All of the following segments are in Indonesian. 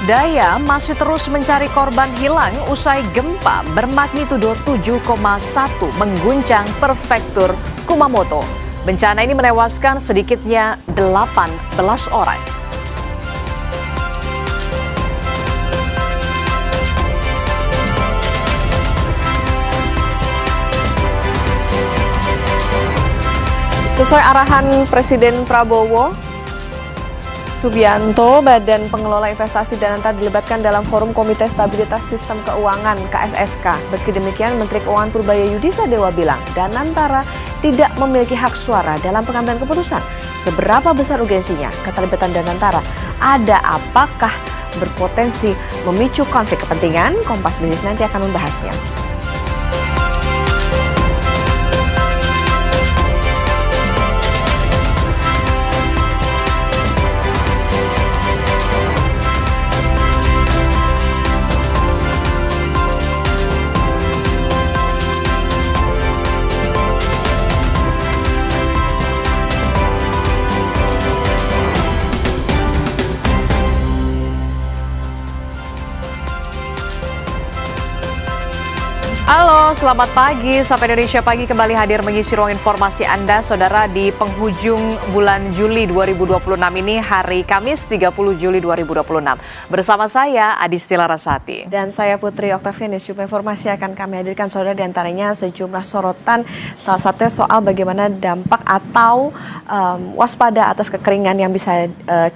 Daya masih terus mencari korban hilang usai gempa bermagnitudo 7,1 mengguncang prefektur Kumamoto. Bencana ini menewaskan sedikitnya 18 orang. Sesuai arahan Presiden Prabowo Subianto, Badan Pengelola Investasi Danantar dilibatkan dalam forum Komite Stabilitas Sistem Keuangan KSSK. Meski demikian, Menteri Keuangan Purbaya Yudhisadewa bilang Danantara tidak memiliki hak suara dalam pengambilan keputusan. Seberapa besar urgensinya keterlibatan Danantara? Ada apakah berpotensi memicu konflik kepentingan? Kompas Bisnis nanti akan membahasnya. Halo, selamat pagi. Sapa Indonesia Pagi kembali hadir mengisi ruang informasi Anda, Saudara, di penghujung bulan Juli 2026 ini, hari Kamis 30 Juli 2026. Bersama saya, Adistila Rasati. Dan saya Putri Oktaviani. Sejumlah informasi akan kami hadirkan, Saudara, diantaranya sejumlah sorotan, salah satunya soal bagaimana dampak atau waspada atas kekeringan yang bisa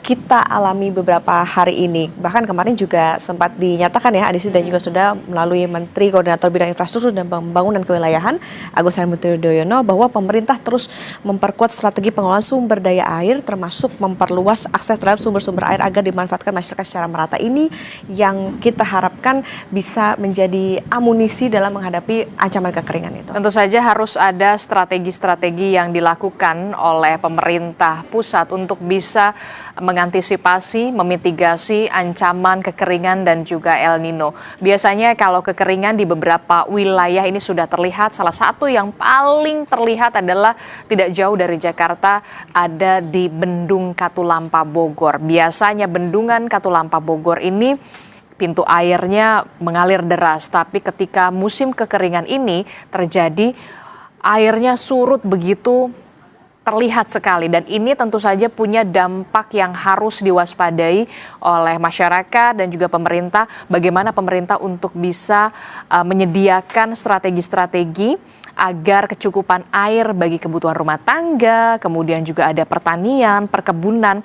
kita alami beberapa hari ini. Bahkan kemarin juga sempat dinyatakan ya, Adisti dan juga sudah melalui Menteri Koordinator Bidang Infrastruktur dan Pembangunan Kewilayahan Agus Harimurti Yudhoyono bahwa pemerintah terus memperkuat strategi pengelolaan sumber daya air, termasuk memperluas akses terhadap sumber-sumber air agar dimanfaatkan masyarakat secara merata. Ini yang kita harapkan bisa menjadi amunisi dalam menghadapi ancaman kekeringan itu. Tentu saja harus ada strategi-strategi yang dilakukan oleh pemerintah pusat untuk bisa mengantisipasi, memitigasi ancaman kekeringan dan juga El Nino. Biasanya kalau kekeringan di beberapa wilayah ini sudah terlihat. Salah satu yang paling terlihat adalah tidak jauh dari Jakarta, ada di Bendung Katulampa Bogor. Biasanya bendungan Katulampa Bogor ini pintu airnya mengalir deras, tapi ketika musim kekeringan ini terjadi, airnya surut begitu terlihat sekali, dan ini tentu saja punya dampak yang harus diwaspadai oleh masyarakat dan juga pemerintah. Bagaimana pemerintah untuk bisa menyediakan strategi-strategi agar kecukupan air bagi kebutuhan rumah tangga, kemudian juga ada pertanian, perkebunan,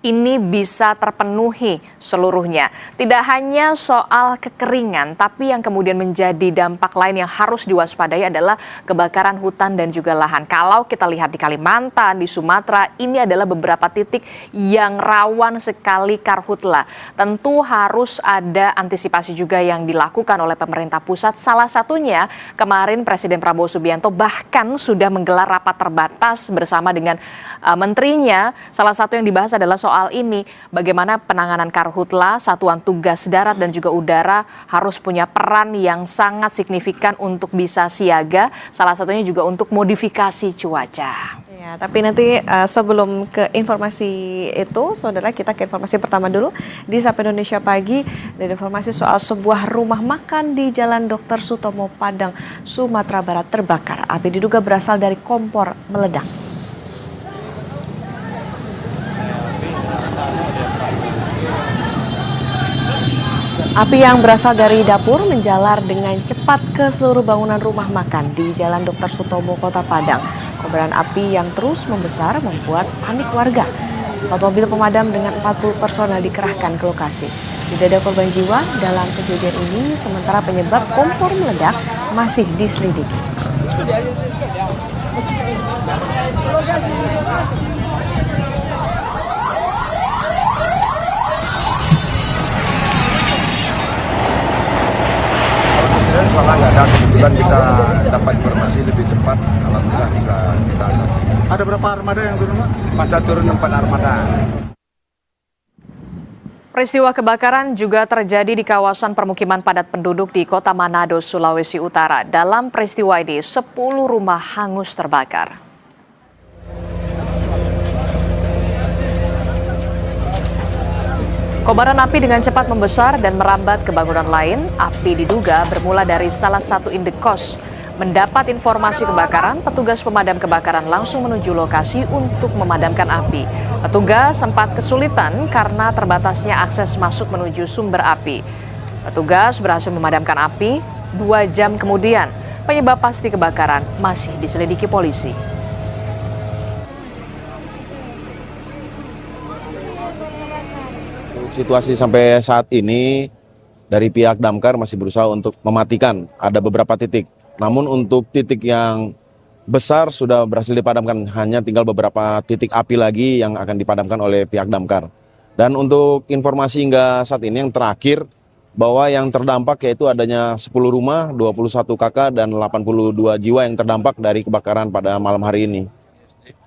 ini bisa terpenuhi seluruhnya. Tidak hanya soal kekeringan, tapi yang kemudian menjadi dampak lain yang harus diwaspadai adalah kebakaran hutan dan juga lahan. Kalau kita lihat di Kalimantan, di Sumatera, ini adalah beberapa titik yang rawan sekali karhutla. Tentu harus ada antisipasi juga yang dilakukan oleh pemerintah pusat. Salah satunya kemarin Presiden Prabowo Subianto bahkan sudah menggelar rapat terbatas bersama dengan menterinya. Salah satu yang dibahas adalah soal ini, bagaimana penanganan karhutla, satuan tugas darat dan juga udara harus punya peran yang sangat signifikan untuk bisa siaga, salah satunya juga untuk modifikasi cuaca. Ya, tapi nanti sebelum ke informasi itu, Saudara, kita ke informasi pertama dulu di Sapa Indonesia Pagi. Dan informasi soal sebuah rumah makan di Jalan Dr. Sutomo, Padang, Sumatera Barat terbakar. Api diduga berasal dari kompor meledak. Api yang berasal dari dapur menjalar dengan cepat ke seluruh bangunan rumah makan di Jalan Dr. Sutomo, Kota Padang. Kobaran api yang terus membesar membuat panik warga. 4 mobil pemadam dengan 40 personel dikerahkan ke lokasi. Tidak ada korban jiwa dalam kejadian ini, sementara penyebab kompor meledak masih diselidiki. Soalnya nggak ada, kebetulan kita dapat informasi lebih cepat, alhamdulillah bisa kita atasi. Ada berapa armada yang turun, Mas? Kita turun 4 armada. Peristiwa kebakaran juga terjadi di kawasan permukiman padat penduduk di Kota Manado, Sulawesi Utara. Dalam peristiwa ini, 10 rumah hangus terbakar. Kobaran api dengan cepat membesar dan merambat ke bangunan lain. Api diduga bermula dari salah satu indekos. Mendapat informasi kebakaran, petugas pemadam kebakaran langsung menuju lokasi untuk memadamkan api. Petugas sempat kesulitan karena terbatasnya akses masuk menuju sumber api. Petugas berhasil memadamkan api 2 jam kemudian. Penyebab pasti kebakaran masih diselidiki polisi. Situasi sampai saat ini dari pihak damkar masih berusaha untuk mematikan. Ada beberapa titik. Namun untuk titik yang besar sudah berhasil dipadamkan, hanya tinggal beberapa titik api lagi yang akan dipadamkan oleh pihak damkar. Dan untuk informasi hingga saat ini yang terakhir, bahwa yang terdampak yaitu adanya 10 rumah, 21 kakak, dan 82 jiwa yang terdampak dari kebakaran pada malam hari ini.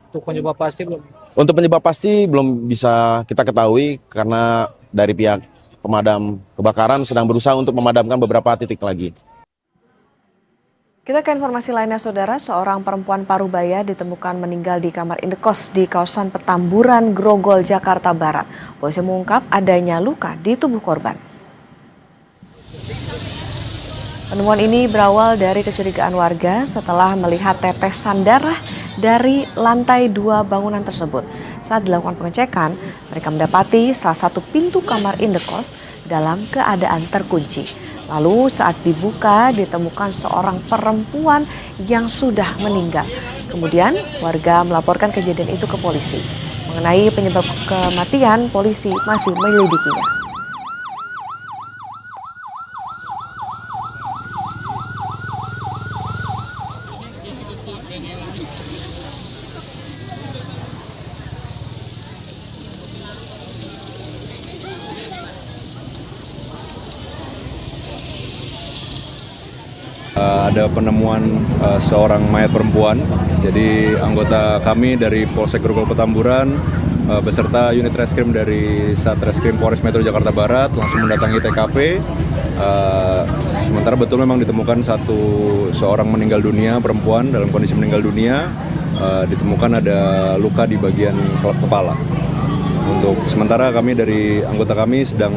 Untuk penyebab pasti belum? Untuk penyebab pasti belum bisa kita ketahui karena dari pihak pemadam kebakaran sedang berusaha untuk memadamkan beberapa titik lagi. Kita ke informasi lainnya, Saudara. Seorang perempuan Parubaya ditemukan meninggal di kamar indekos di kawasan Petamburan, Grogol, Jakarta Barat. Polisi mengungkap adanya luka di tubuh korban. Penemuan ini berawal dari kecurigaan warga setelah melihat tetesan darah dari lantai 2 bangunan tersebut. Saat dilakukan pengecekan, mereka mendapati salah satu pintu kamar indekos dalam keadaan terkunci. Lalu saat dibuka ditemukan seorang perempuan yang sudah meninggal. Kemudian warga melaporkan kejadian itu ke polisi. Mengenai penyebab kematian, polisi masih menyelidikinya. Ada penemuan seorang mayat perempuan. Jadi anggota kami dari Polsek Grogol Petamburan beserta unit reskrim dari Satreskrim Polres Metro Jakarta Barat langsung mendatangi TKP. Sementara betul memang ditemukan seorang meninggal dunia, perempuan dalam kondisi meninggal dunia. Ditemukan ada luka di bagian kepala. Untuk sementara kami dari anggota kami sedang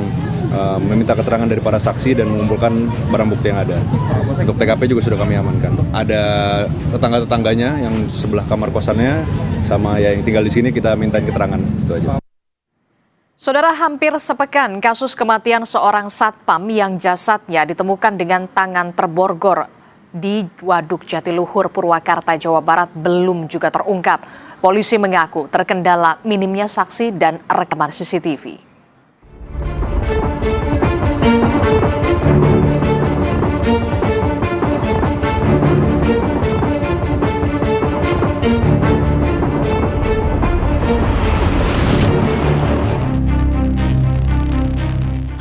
meminta keterangan dari para saksi dan mengumpulkan barang bukti yang ada. Untuk TKP juga sudah kami amankan. Ada tetangga-tetangganya yang sebelah kamar kosannya sama ya yang tinggal di sini, kita mintain keterangan, itu aja. Saudara, hampir sepekan kasus kematian seorang satpam yang jasadnya ditemukan dengan tangan terborgol di Waduk Jatiluhur, Purwakarta, Jawa Barat belum juga terungkap. Polisi mengaku terkendala minimnya saksi dan rekaman CCTV.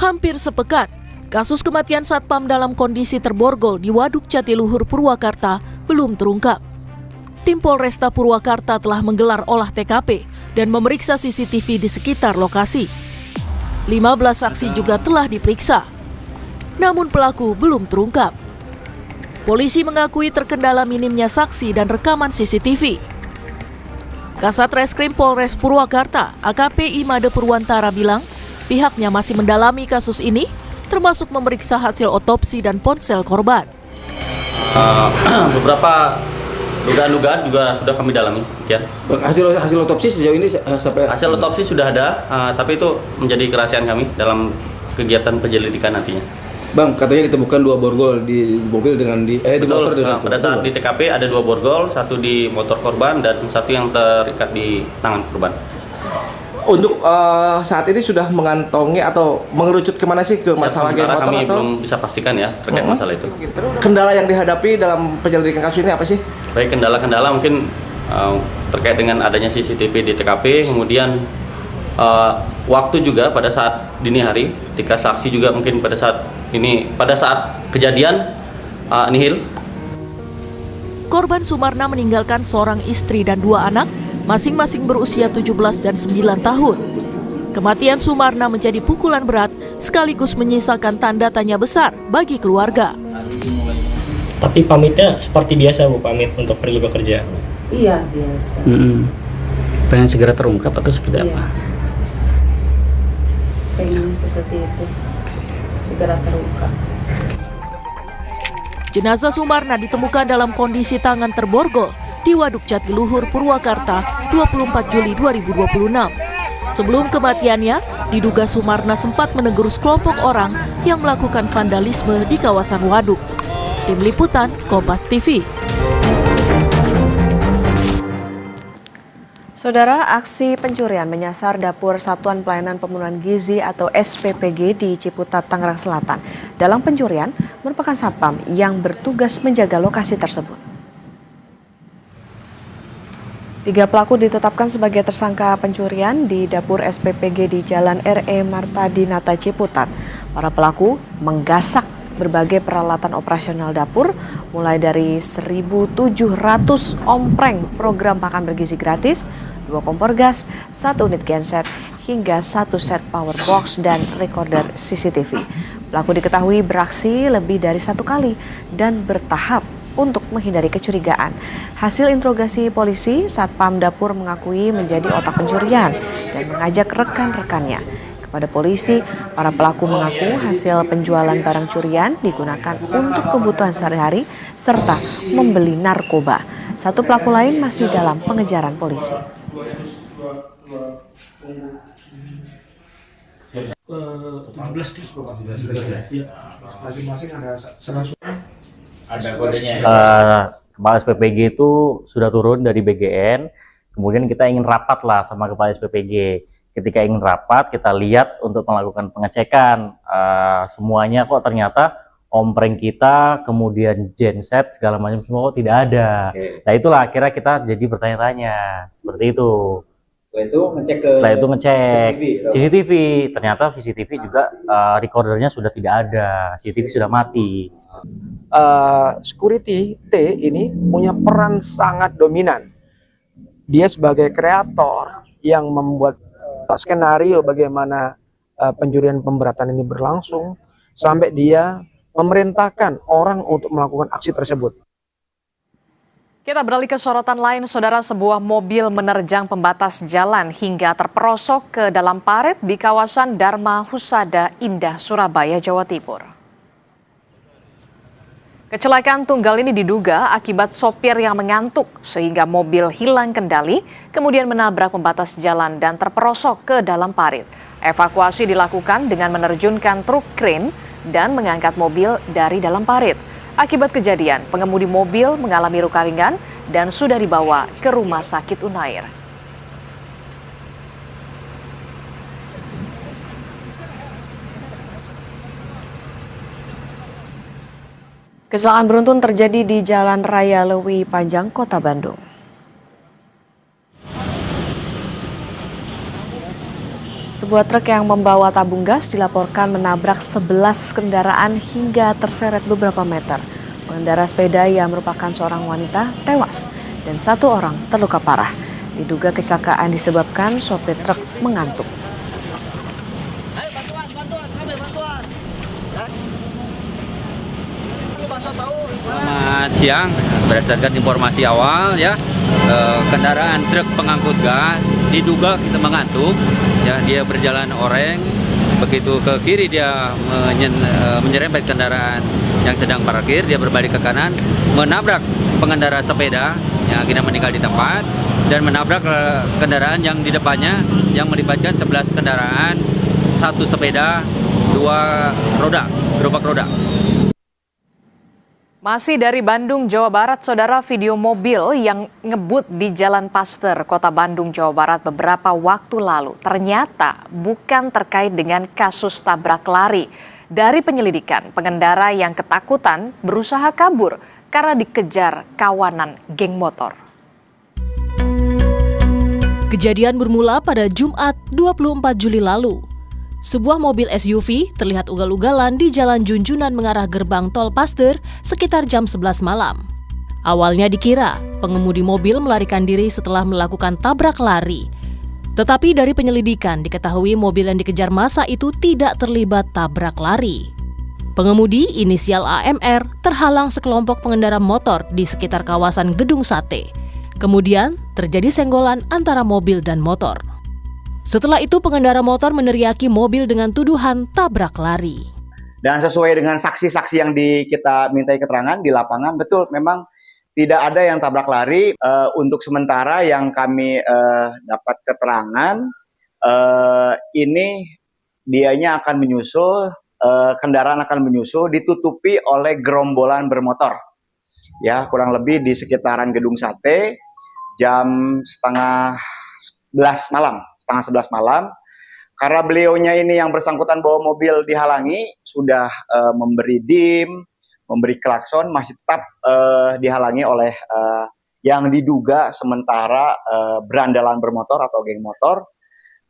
Hampir sepekan, kasus kematian satpam dalam kondisi terborgol di Waduk Jatiluhur, Purwakarta belum terungkap. Tim Polresta Purwakarta telah menggelar olah TKP dan memeriksa CCTV di sekitar lokasi. 15 saksi juga telah diperiksa. Namun pelaku belum terungkap. Polisi mengakui terkendala minimnya saksi dan rekaman CCTV. Kasat Reskrim Polres Purwakarta, AKP Imade Purwantara bilang, pihaknya masih mendalami kasus ini, termasuk memeriksa hasil otopsi dan ponsel korban. Beberapa dugaan-dugaan juga sudah kami dalami. Ya. Hasil otopsi sejauh ini sampai hasil otopsi sudah ada, tapi itu menjadi kerahasiaan kami dalam kegiatan penyelidikan nantinya. Bang, katanya ditemukan 2 borgol di mobil dengan di Betul, motor. pada saat di TKP ada 2 borgol, 1 di motor korban dan 1 yang terikat di tangan korban. Untuk saat ini sudah mengantongi atau mengerucut kemana sih ke masalah geng motor kami atau? Belum bisa pastikan ya terkait masalah itu. Kendala yang dihadapi dalam penyelidikan kasus ini apa sih? Baik, kendala-kendala mungkin terkait dengan adanya CCTV di TKP, kemudian waktu juga pada saat dini hari, ketika saksi juga mungkin pada saat kejadian nihil. Korban Sumarna meninggalkan seorang istri dan 2 anak, masing-masing berusia 17 dan 9 tahun. Kematian Sumarna menjadi pukulan berat sekaligus menyisakan tanda tanya besar bagi keluarga. Tapi pamitnya seperti biasa, Bu, pamit untuk pergi bekerja? Iya, biasa. Pengen segera terungkap atau seperti apa? pengen seperti itu segera terungkap. Jenazah Sumarna ditemukan dalam kondisi tangan terborgol di Waduk Jatiluhur, Purwakarta, 24 Juli 2026. Sebelum kematiannya, diduga Sumarna sempat menegur sekelompok orang yang melakukan vandalisme di kawasan waduk. Tim Liputan, Kompas TV. Saudara, aksi pencurian menyasar dapur Satuan Pelayanan Pemenuhan Gizi atau SPPG di Ciputat, Tangerang Selatan. Dalam pencurian, merupakan satpam yang bertugas menjaga lokasi tersebut. 3 pelaku ditetapkan sebagai tersangka pencurian di dapur SPPG di Jalan R.E. Marta Dinata, Ciputat. Para pelaku menggasak berbagai peralatan operasional dapur, mulai dari 1.700 ompreng program makan bergizi gratis, 2 kompor gas, 1 unit genset, hingga 1 set power box dan recorder CCTV. Pelaku diketahui beraksi lebih dari 1 kali dan bertahap untuk menghindari kecurigaan. Hasil interogasi polisi, Satpam Dapur mengakui menjadi otak pencurian dan mengajak rekan-rekannya. Kepada polisi, para pelaku mengaku hasil penjualan barang curian digunakan untuk kebutuhan sehari-hari serta membeli narkoba. 1 pelaku lain masih dalam pengejaran polisi. Ada kodenya. Kepala SPPG itu sudah turun dari BGN, kemudian kita ingin rapat lah sama kepala SPPG. Ketika ingin rapat, kita lihat untuk melakukan pengecekan semuanya, kok ternyata ompreng kita, kemudian genset segala macam semua kok tidak ada. Nah itulah akhirnya kita jadi bertanya-tanya seperti itu. Setelah itu ngecek CCTV, ternyata CCTV juga recordernya sudah tidak ada, CCTV sudah mati. Security T ini punya peran sangat dominan. Dia sebagai kreator yang membuat skenario bagaimana pencurian pemberatan ini berlangsung, sampai dia memerintahkan orang untuk melakukan aksi tersebut. Kita beralih ke sorotan lain, saudara. Sebuah mobil menerjang pembatas jalan hingga terperosok ke dalam parit di kawasan Dharma Husada Indah, Surabaya, Jawa Timur. Kecelakaan tunggal ini diduga akibat sopir yang mengantuk sehingga mobil hilang kendali, kemudian menabrak pembatas jalan dan terperosok ke dalam parit. Evakuasi dilakukan dengan menerjunkan truk krain dan mengangkat mobil dari dalam parit. Akibat kejadian, pengemudi mobil mengalami luka ringan dan sudah dibawa ke Rumah Sakit Unair. Kecelakaan beruntun terjadi di Jalan Raya Lewi Panjang, Kota Bandung. Sebuah truk yang membawa tabung gas dilaporkan menabrak 11 kendaraan hingga terseret beberapa meter. Pengendara sepeda yang merupakan seorang wanita tewas dan 1 orang terluka parah. Diduga kecelakaan disebabkan sopir truk mengantuk. Selamat siang, berdasarkan informasi awal ya, kendaraan truk pengangkut gas diduga kita mengantuk ya, dia berjalan oreng, begitu ke kiri dia menyerempet kendaraan yang sedang parkir, dia berbalik ke kanan menabrak pengendara sepeda yang akhirnya meninggal di tempat dan menabrak kendaraan yang di depannya yang melibatkan 11 kendaraan, 1 sepeda, 2 roda, gerobak roda. Masih dari Bandung, Jawa Barat, saudara, video mobil yang ngebut di Jalan Paster, Kota Bandung, Jawa Barat beberapa waktu lalu ternyata bukan terkait dengan kasus tabrak lari. Dari penyelidikan, pengendara yang ketakutan berusaha kabur karena dikejar kawanan geng motor. Kejadian bermula pada Jumat 24 Juli lalu. Sebuah mobil SUV terlihat ugal-ugalan di Jalan Junjunan mengarah gerbang tol Paster sekitar jam 11 malam. Awalnya dikira pengemudi mobil melarikan diri setelah melakukan tabrak lari. Tetapi dari penyelidikan diketahui mobil yang dikejar massa itu tidak terlibat tabrak lari. Pengemudi inisial AMR terhalang sekelompok pengendara motor di sekitar kawasan Gedung Sate. Kemudian terjadi senggolan antara mobil dan motor. Setelah itu pengendara motor meneriaki mobil dengan tuduhan tabrak lari. Dan sesuai dengan saksi-saksi yang kita mintai keterangan di lapangan, betul memang tidak ada yang tabrak lari. Untuk sementara yang kami dapat keterangan, ini dianya akan menyusul, kendaraan akan menyusul ditutupi oleh gerombolan bermotor. Ya, kurang lebih di sekitaran Gedung Sate jam setengah 11 malam. Karena beliaunya ini yang bersangkutan bawa mobil dihalangi, sudah memberi dim, memberi klakson, masih tetap dihalangi oleh yang diduga sementara berandalan bermotor atau geng motor.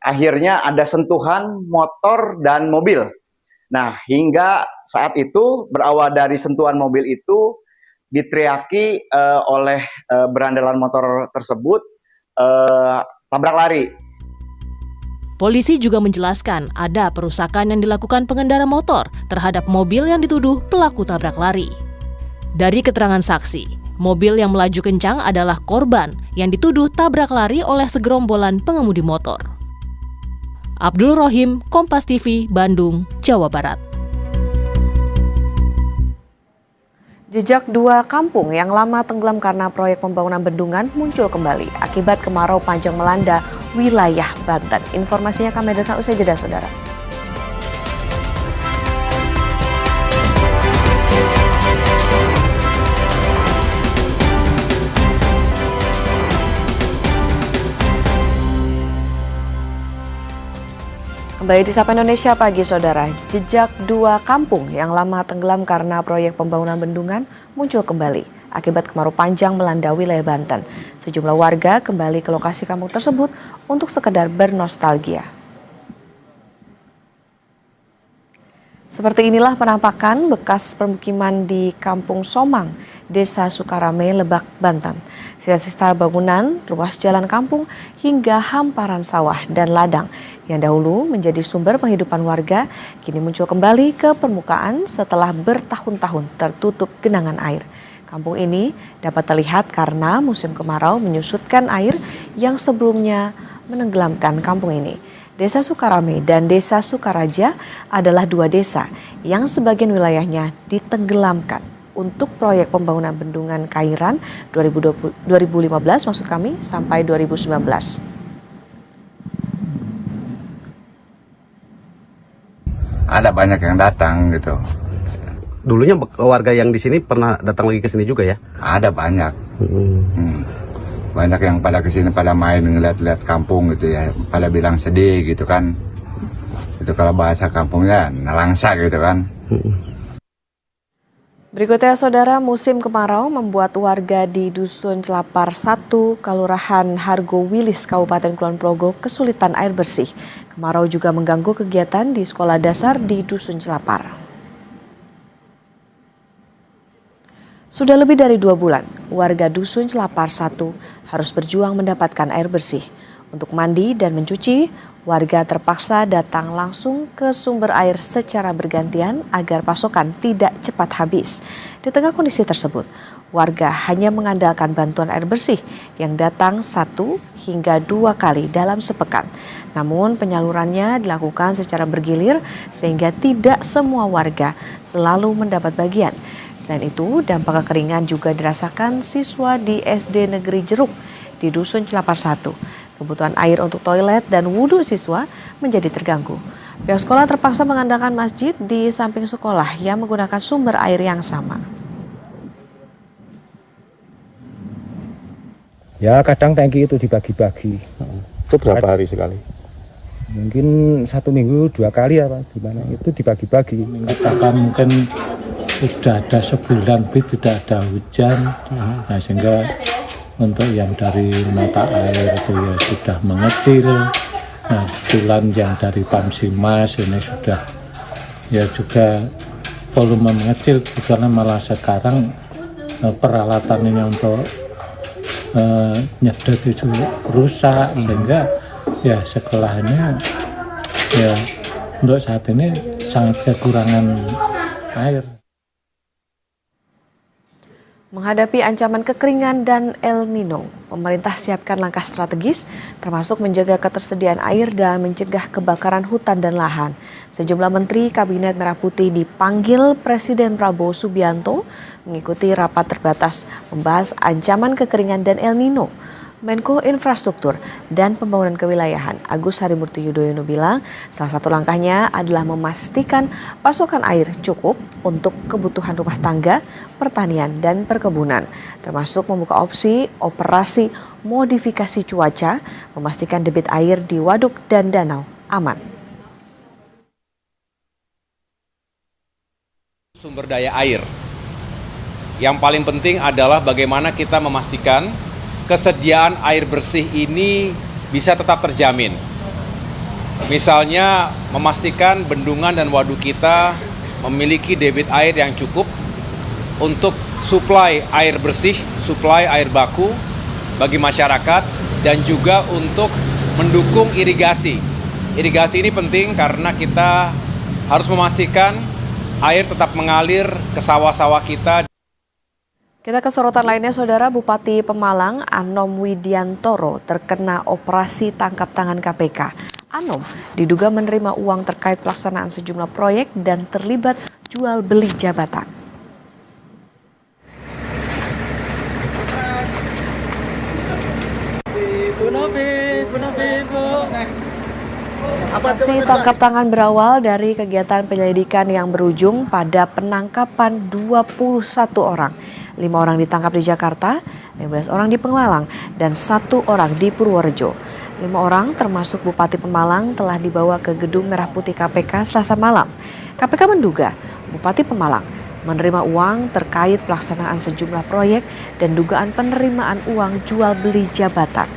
Akhirnya ada sentuhan motor dan mobil. Nah, hingga saat itu berawal dari sentuhan mobil itu diteriaki oleh berandalan motor tersebut tabrak lari. Polisi juga menjelaskan ada perusakan yang dilakukan pengendara motor terhadap mobil yang dituduh pelaku tabrak lari. Dari keterangan saksi, mobil yang melaju kencang adalah korban yang dituduh tabrak lari oleh segerombolan pengemudi motor. Abdul Rohim, Kompas TV, Bandung, Jawa Barat. Jejak dua kampung yang lama tenggelam karena proyek pembangunan bendungan muncul kembali akibat kemarau panjang melanda wilayah Banten. Informasinya kami hadirkan usai jeda, saudara. Kembali di Sapa Indonesia Pagi, saudara. Jejak dua kampung yang lama tenggelam karena proyek pembangunan bendungan muncul kembali akibat kemarau panjang melanda wilayah Banten. Sejumlah warga kembali ke lokasi kampung tersebut untuk sekedar bernostalgia. Seperti inilah penampakan bekas permukiman di Kampung Somang, Desa Sukarame, Lebak, Banten. Sisa-sisa bangunan, ruas jalan kampung, hingga hamparan sawah dan ladang yang dahulu menjadi sumber penghidupan warga, kini muncul kembali ke permukaan setelah bertahun-tahun tertutup genangan air. Kampung ini dapat terlihat karena musim kemarau menyusutkan air yang sebelumnya menenggelamkan kampung ini. Desa Sukarame dan Desa Sukaraja adalah dua desa yang sebagian wilayahnya ditenggelamkan untuk proyek pembangunan bendungan Kairan 2015 maksud kami sampai 2019. Ada banyak yang datang gitu. Dulunya warga yang di sini pernah datang lagi ke sini juga ya? Ada banyak. Banyak yang pada kesini pada main ngeliat-liat kampung gitu ya, pada bilang sedih gitu kan. Itu kalau bahasa kampungnya nelangsa gitu kan. Berikutnya, saudara, musim kemarau membuat warga di Dusun Celapar 1, Kelurahan Hargo Wilis, Kabupaten Kulon Progo kesulitan air bersih. Kemarau juga mengganggu kegiatan di sekolah dasar di Dusun Celapar. Sudah lebih dari 2 bulan, warga Dusun Celapar 1 harus berjuang mendapatkan air bersih. Untuk mandi dan mencuci, warga terpaksa datang langsung ke sumber air secara bergantian agar pasokan tidak cepat habis. Di tengah kondisi tersebut, warga hanya mengandalkan bantuan air bersih yang datang 1 hingga 2 kali dalam sepekan. Namun penyalurannya dilakukan secara bergilir sehingga tidak semua warga selalu mendapat bagian. Selain itu, dampak kekeringan juga dirasakan siswa di SD Negeri Jeruk di Dusun Celapar 1. Kebutuhan air untuk toilet dan wudhu siswa menjadi terganggu. Pihak sekolah terpaksa mengandalkan masjid di samping sekolah yang menggunakan sumber air yang sama. Ya, kadang tangki itu dibagi-bagi. Itu berapa hari sekali? Mungkin 1 minggu 2 kali ya Pak, gimana itu dibagi-bagi. Katakan mungkin sudah ada sebulan lebih tidak ada hujan, nah sehingga untuk yang dari mata air itu ya sudah mengecil. Nah, kebetulan yang dari Pamsimas ini sudah ya juga volume mengecil, karena malah sekarang peralatan ini untuk nyedot itu rusak, sehingga ya sekolahnya ya untuk saat ini sangat kekurangan air. Menghadapi ancaman kekeringan dan El Nino, pemerintah siapkan langkah strategis termasuk menjaga ketersediaan air dan mencegah kebakaran hutan dan lahan. Sejumlah menteri Kabinet Merah Putih dipanggil Presiden Prabowo Subianto mengikuti rapat terbatas membahas ancaman kekeringan dan El Nino. Menko Infrastruktur dan Pembangunan Kewilayahan Agus Harimurti Yudhoyono bilang salah satu langkahnya adalah memastikan pasokan air cukup untuk kebutuhan rumah tangga, pertanian, dan perkebunan, termasuk membuka opsi operasi modifikasi cuaca, memastikan debit air di waduk dan danau aman. Sumber daya air. Yang paling penting adalah bagaimana kita memastikan kesediaan air bersih ini bisa tetap terjamin. Misalnya memastikan bendungan dan waduk kita memiliki debit air yang cukup untuk suplai air bersih, suplai air baku bagi masyarakat, dan juga untuk mendukung irigasi. Irigasi ini penting karena kita harus memastikan air tetap mengalir ke sawah-sawah kita. Kita ke sorotan lainnya, Saudara. Bupati Pemalang Anom Widiantoro terkena operasi tangkap tangan KPK. Anom diduga menerima uang terkait pelaksanaan sejumlah proyek dan terlibat jual beli jabatan. Aksi tangkap tangan berawal dari kegiatan penyelidikan yang berujung pada penangkapan 21 orang. 5 orang ditangkap di Jakarta, 15 orang di Pemalang, dan 1 orang di Purworejo. 5 orang termasuk Bupati Pemalang telah dibawa ke Gedung Merah Putih KPK Selasa malam. KPK menduga Bupati Pemalang menerima uang terkait pelaksanaan sejumlah proyek dan dugaan penerimaan uang jual beli jabatan.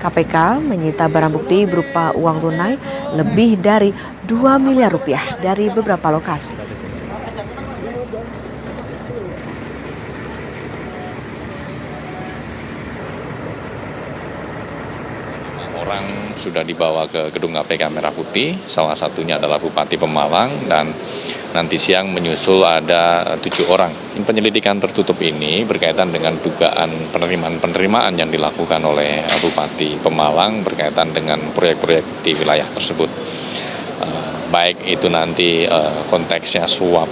KPK menyita barang bukti berupa uang tunai lebih dari 2 miliar rupiah dari beberapa lokasi. Orang sudah dibawa ke Gedung KPK Merah Putih, salah satunya adalah Bupati Pemalang, dan nanti siang menyusul ada 7 orang. Penyelidikan tertutup ini berkaitan dengan dugaan penerimaan yang dilakukan oleh Bupati Pemalang berkaitan dengan proyek-proyek di wilayah tersebut. Baik itu nanti konteksnya suap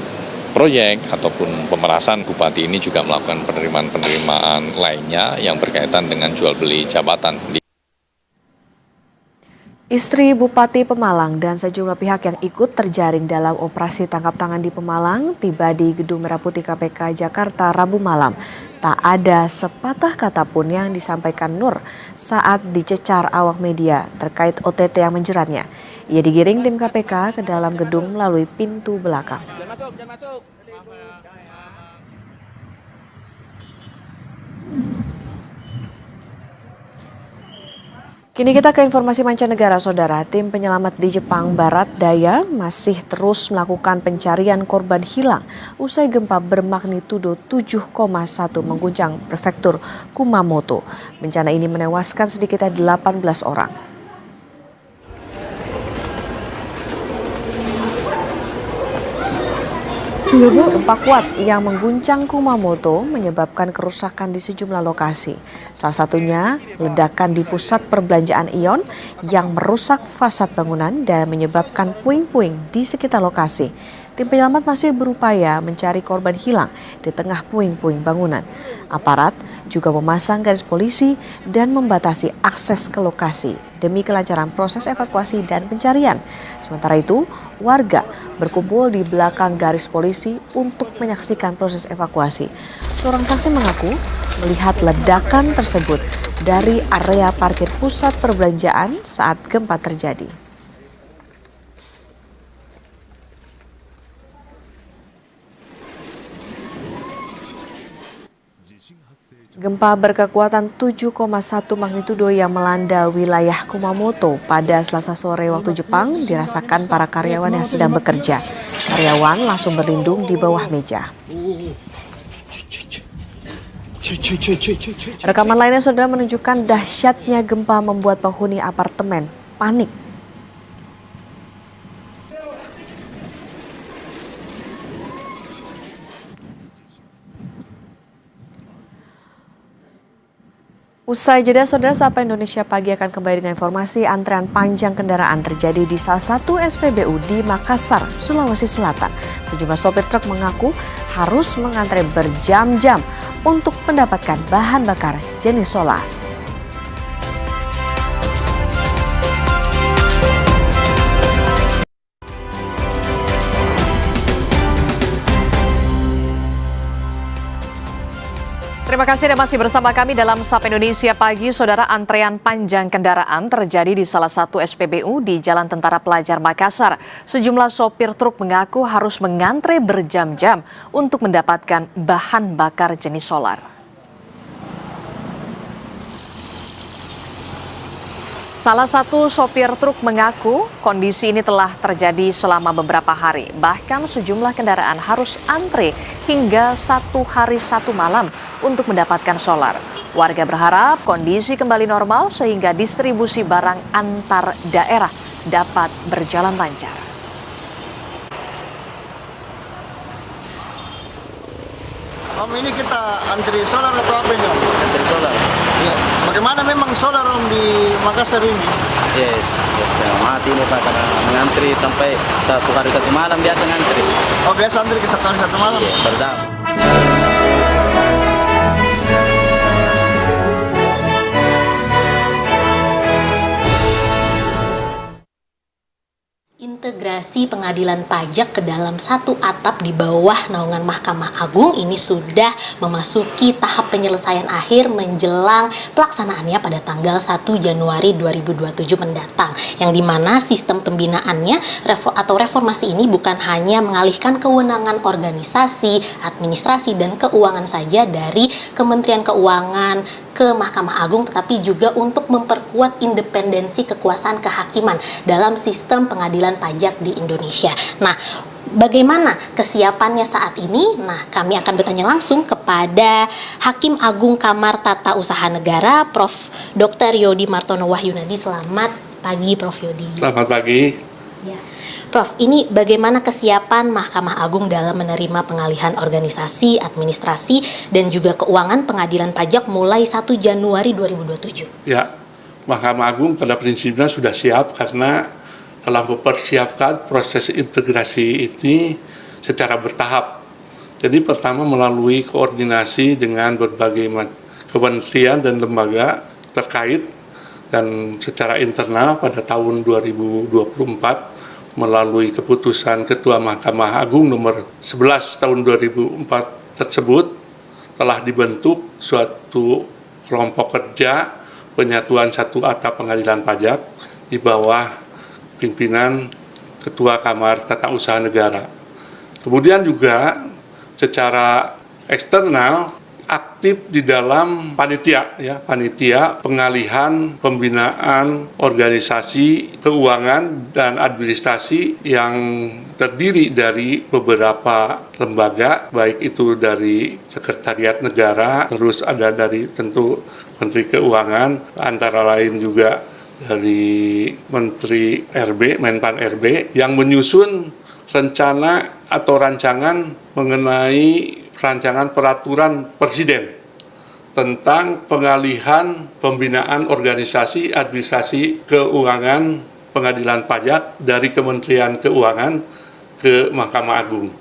proyek ataupun pemerasan, Bupati ini juga melakukan penerimaan lainnya yang berkaitan dengan jual beli jabatan. Istri Bupati Pemalang dan sejumlah pihak yang ikut terjaring dalam operasi tangkap tangan di Pemalang tiba di Gedung Merah Putih KPK Jakarta Rabu malam. Tak ada sepatah kata pun yang disampaikan Nur saat dicecar awak media terkait OTT yang menjeratnya. Ia digiring tim KPK ke dalam gedung melalui pintu belakang. Kini kita ke informasi mancanegara, Saudara. Tim penyelamat di Jepang Barat Daya masih terus melakukan pencarian korban hilang usai gempa bermagnitudo 7,1 mengguncang prefektur Kumamoto. Bencana ini menewaskan sedikitnya 18 orang. Gempa kuat yang mengguncang Kumamoto menyebabkan kerusakan di sejumlah lokasi. Salah satunya ledakan di pusat perbelanjaan Ion yang merusak fasad bangunan dan menyebabkan puing-puing di sekitar lokasi. Tim penyelamat masih berupaya mencari korban hilang di tengah puing-puing bangunan. Aparat juga memasang garis polisi dan membatasi akses ke lokasi demi kelancaran proses evakuasi dan pencarian. Sementara itu, warga berkumpul di belakang garis polisi untuk menyaksikan proses evakuasi. Seorang saksi mengaku melihat ledakan tersebut dari area parkir pusat perbelanjaan saat gempa terjadi. Gempa berkekuatan 7,1 magnitudo yang melanda wilayah Kumamoto pada Selasa sore waktu Jepang dirasakan para karyawan yang sedang bekerja. Karyawan langsung berlindung di bawah meja. Rekaman lainnya, Saudara, menunjukkan dahsyatnya gempa membuat penghuni apartemen panik. Usai jeda, saudara, Sapa Indonesia Pagi akan kembali dengan informasi antrean panjang kendaraan terjadi di salah satu SPBU di Makassar, Sulawesi Selatan. Sejumlah sopir truk mengaku harus mengantre berjam-jam untuk mendapatkan bahan bakar jenis solar. Terima kasih Anda masih bersama kami dalam Sapa Indonesia Pagi. Saudara, antrean panjang kendaraan terjadi di salah satu SPBU di Jalan Tentara Pelajar Makassar. Sejumlah sopir truk mengaku harus mengantre berjam-jam untuk mendapatkan bahan bakar jenis solar. Salah satu sopir truk mengaku kondisi ini telah terjadi selama beberapa hari. Bahkan sejumlah kendaraan harus antre hingga 1 hari 1 malam untuk mendapatkan solar. Warga berharap kondisi kembali normal sehingga distribusi barang antar daerah dapat berjalan lancar. Om, ini kita antri solar atau apa ini? Antri solar. Ya. Bagaimana memang solar Om di Makassar ini? Yes, setengah mati ini Pak, karena mengantri sampai 1 hari 1 malam biasa ngantri. Oh, biasa antri ke 1 hari 1 malam? Iya, berdam. Integrasi pengadilan pajak ke dalam satu atap di bawah naungan Mahkamah Agung ini sudah memasuki tahap penyelesaian akhir menjelang pelaksanaannya pada tanggal 1 Januari 2027 mendatang. Yang dimana sistem pembinaannya atau reformasi ini bukan hanya mengalihkan kewenangan organisasi, administrasi, dan keuangan saja dari Kementerian Keuangan ke Mahkamah Agung, tetapi juga untuk memperkuat independensi kekuasaan kehakiman dalam sistem pengadilan pajak di Indonesia. Nah, bagaimana kesiapannya saat ini? Nah, kami akan bertanya langsung kepada Hakim Agung Kamar Tata Usaha Negara, Prof. Dr. Yodi Martono Wahyunadi. Selamat pagi, Prof. Yodi. Selamat pagi. Ya. Prof, ini bagaimana kesiapan Mahkamah Agung dalam menerima pengalihan organisasi, administrasi, dan juga keuangan pengadilan pajak mulai 1 Januari 2027? Ya, Mahkamah Agung pada prinsipnya sudah siap karena telah mempersiapkan proses integrasi ini secara bertahap. Jadi pertama melalui koordinasi dengan berbagai kementerian dan lembaga terkait, dan secara internal pada tahun 2024 melalui keputusan Ketua Mahkamah Agung nomor 11 tahun 2004 tersebut telah dibentuk suatu kelompok kerja penyatuan satu atap pengadilan pajak di bawah pimpinan Ketua Kamar Tata Usaha Negara. Kemudian juga secara eksternal aktif di dalam panitia pengalihan pembinaan organisasi keuangan dan administrasi yang terdiri dari beberapa lembaga, baik itu dari Sekretariat Negara, terus ada dari tentu Menteri Keuangan, antara lain juga dari Menteri RB, Menpan RB, yang menyusun rencana atau rancangan mengenai rancangan peraturan Presiden tentang pengalihan pembinaan organisasi administrasi keuangan pengadilan pajak dari Kementerian Keuangan ke Mahkamah Agung,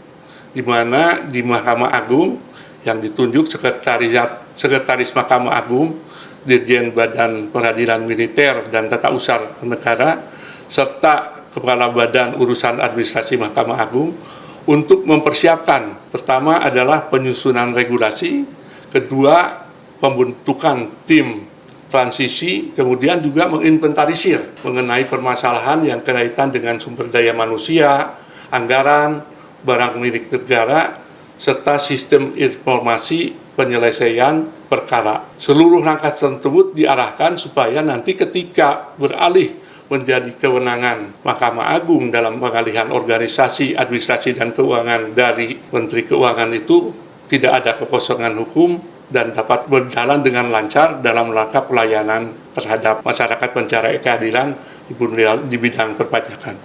di mana di Mahkamah Agung yang ditunjuk Sekretaris Mahkamah Agung, Dirjen Badan Peradilan Militer dan Tata Usaha Negara, serta Kepala Badan Urusan Administrasi Mahkamah Agung untuk mempersiapkan, pertama adalah penyusunan regulasi, kedua pembentukan tim transisi, kemudian juga menginventarisir mengenai permasalahan yang berkaitan dengan sumber daya manusia, anggaran, barang milik negara, serta sistem informasi penyelesaian perkara. Seluruh langkah tersebut diarahkan supaya nanti ketika beralih menjadi kewenangan Mahkamah Agung dalam pengalihan organisasi, administrasi, dan keuangan dari Menteri Keuangan itu tidak ada kekosongan hukum dan dapat berjalan dengan lancar dalam rangka pelayanan terhadap masyarakat pencari keadilan di bidang perpajakan.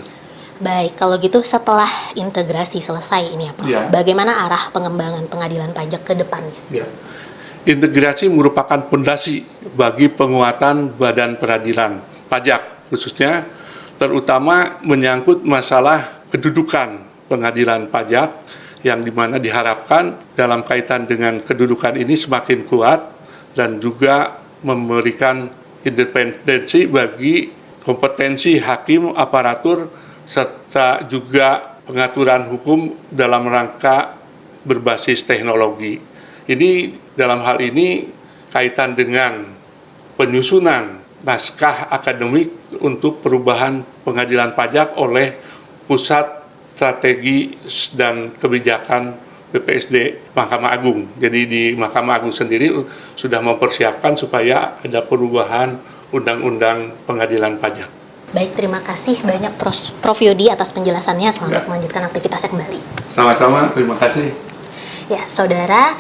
Baik, kalau gitu setelah integrasi selesai ini ya Prof, bagaimana arah pengembangan pengadilan pajak ke depannya? Ya. integrasi merupakan fondasi bagi penguatan badan peradilan pajak, khususnya terutama menyangkut masalah kedudukan pengadilan pajak, yang dimana diharapkan dalam kaitan dengan kedudukan ini semakin kuat dan juga memberikan independensi bagi kompetensi hakim, aparatur, serta juga pengaturan hukum dalam rangka berbasis teknologi. Ini dalam hal ini kaitan dengan penyusunan naskah akademik untuk perubahan pengadilan pajak oleh Pusat Strategi dan Kebijakan BPSD Mahkamah Agung. Jadi di Mahkamah Agung sendiri sudah mempersiapkan supaya ada perubahan undang-undang pengadilan pajak. Baik, terima kasih banyak Prof. Yodi atas penjelasannya. Selamat melanjutkan aktivitasnya kembali. Sama-sama, terima kasih. Ya, saudara,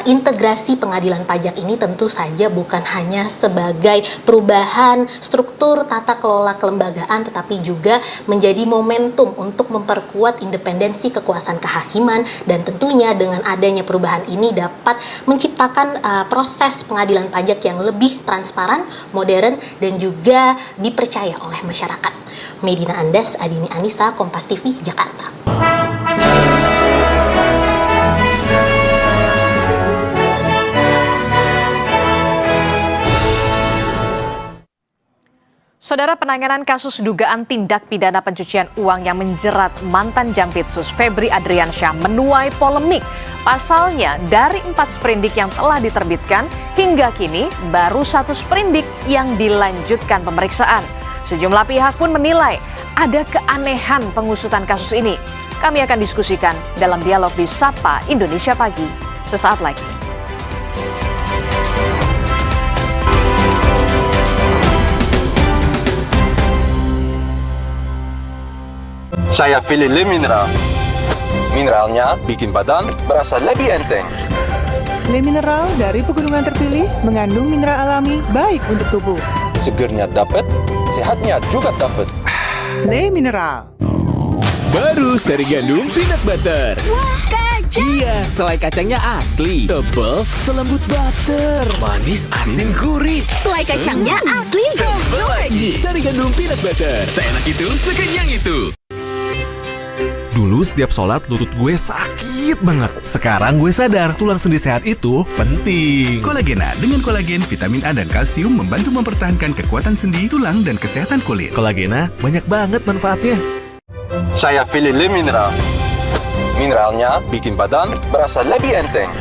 integrasi pengadilan pajak ini tentu saja bukan hanya sebagai perubahan struktur tata kelola kelembagaan, tetapi juga menjadi momentum untuk memperkuat independensi kekuasaan kehakiman, dan tentunya dengan adanya perubahan ini dapat menciptakan proses pengadilan pajak yang lebih transparan, modern, dan juga dipercaya oleh masyarakat. Medina Andes, Adini Anissa, Kompas TV, Jakarta. Saudara, penanganan kasus dugaan tindak pidana pencucian uang yang menjerat mantan Jampitsus Febri Adriansyah menuai polemik. Pasalnya, dari 4 sprindik yang telah diterbitkan, hingga kini baru 1 sprindik yang dilanjutkan pemeriksaan. Sejumlah pihak pun menilai ada keanehan pengusutan kasus ini. Kami akan diskusikan dalam dialog di Sapa Indonesia Pagi sesaat lagi. Saya pilih Le Mineral. Mineralnya bikin badan berasa lebih enteng. Le Mineral dari pegunungan terpilih mengandung mineral alami baik untuk tubuh. Segernya dapat, sehatnya juga dapat. Le Mineral. Baru seri gandum peanut butter. Wah, kacang! Iya, selai kacangnya asli, tebal, selembut butter, manis, asin, gurih. Selai kacangnya asli, tebal lagi. Seri gandum peanut butter, seenak itu, sekenyang itu. Dulu setiap sholat lutut gue sakit banget. Sekarang gue sadar tulang sendi sehat itu penting. Kolagena dengan kolagen, vitamin A dan kalsium membantu mempertahankan kekuatan sendi, tulang, dan kesehatan kulit. Kolagena banyak banget manfaatnya. Saya pilih Le Mineral. Mineralnya bikin badan berasa lebih enteng.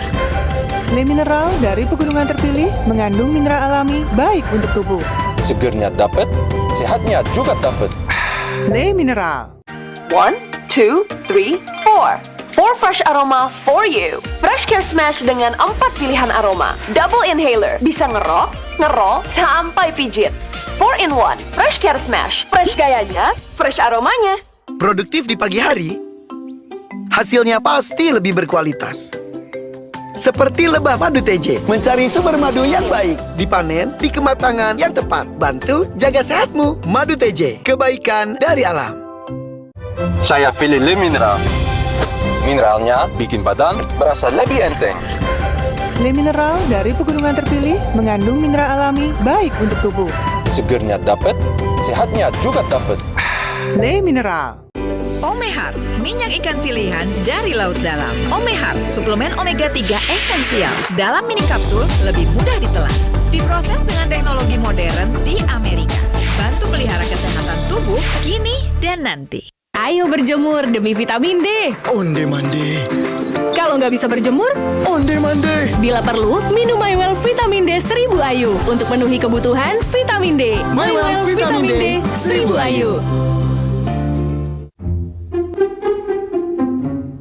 Le Mineral dari pegunungan terpilih mengandung mineral alami baik untuk tubuh. Segernya dapat, sehatnya juga dapat. Le Mineral. 1, 2, 3, 4. 4 fresh aroma for you. Fresh Care Smash dengan 4 pilihan aroma. Double inhaler, bisa ngerok, ngerol, sampai pijit. 4 in 1. Fresh Care Smash. Fresh gayanya, fresh aromanya. Produktif di pagi hari, hasilnya pasti lebih berkualitas. Seperti lebah madu TJ, mencari sumber madu yang baik, dipanen di kematangan yang tepat, bantu jaga sehatmu. Madu TJ, kebaikan dari alam. Saya pilih Le Mineral. Mineralnya bikin badan berasa lebih enteng. Le Mineral dari pegunungan terpilih mengandung mineral alami baik untuk tubuh. Segernya dapat, sehatnya juga dapat. Le Mineral. Omehar, minyak ikan pilihan dari laut dalam. Omehar, suplemen omega 3 esensial. Dalam mini kapsul, lebih mudah ditelan. Diproses dengan teknologi modern di Amerika. Bantu pelihara kesehatan tubuh kini dan nanti. Ayo berjemur demi vitamin D. Onde mande. Kalau nggak bisa berjemur, onde mande. Bila perlu, minum MyWell Vitamin D 1000 IU untuk memenuhi kebutuhan vitamin D. MyWell Vitamin D 1000 IU.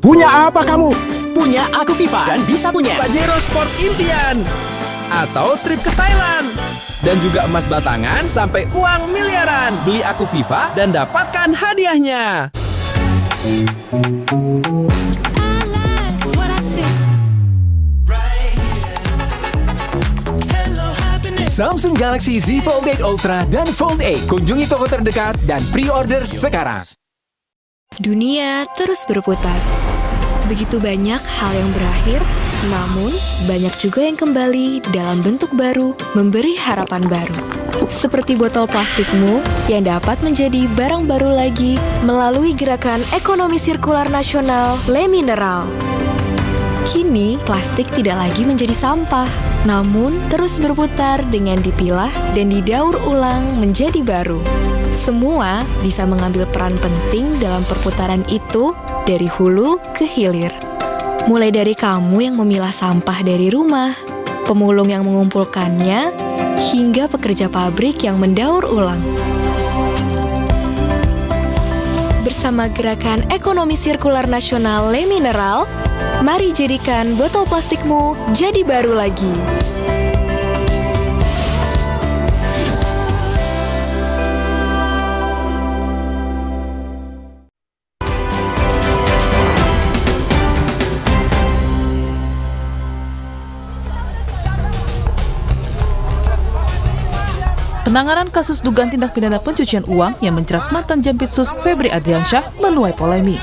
Punya apa kamu? Punya Aku Viva dan bisa punya Pajero Sport Impian atau trip ke Thailand. Dan juga emas batangan sampai uang miliaran. Beli Aku Viva dan dapatkan hadiahnya. Samsung Galaxy Z Fold 8 Ultra dan Fold 8. Kunjungi toko terdekat dan pre-order sekarang. Dunia terus berputar. Begitu banyak hal yang berakhir Namun, banyak juga yang kembali dalam bentuk baru, memberi harapan baru. Seperti botol plastikmu yang dapat menjadi barang baru lagi melalui gerakan ekonomi sirkular nasional Le Mineral. Kini, plastik tidak lagi menjadi sampah, namun terus berputar dengan dipilah dan didaur ulang menjadi baru. Semua bisa mengambil peran penting dalam perputaran itu dari hulu ke hilir. Mulai dari kamu yang memilah sampah dari rumah, pemulung yang mengumpulkannya, hingga pekerja pabrik yang mendaur ulang. Bersama gerakan ekonomi sirkular nasional Le Mineral, mari jadikan botol plastikmu jadi baru lagi. Penanganan kasus dugaan tindak pidana pencucian uang yang menjerat mantan Jampitsus Febri Ardiansyah menuai polemik.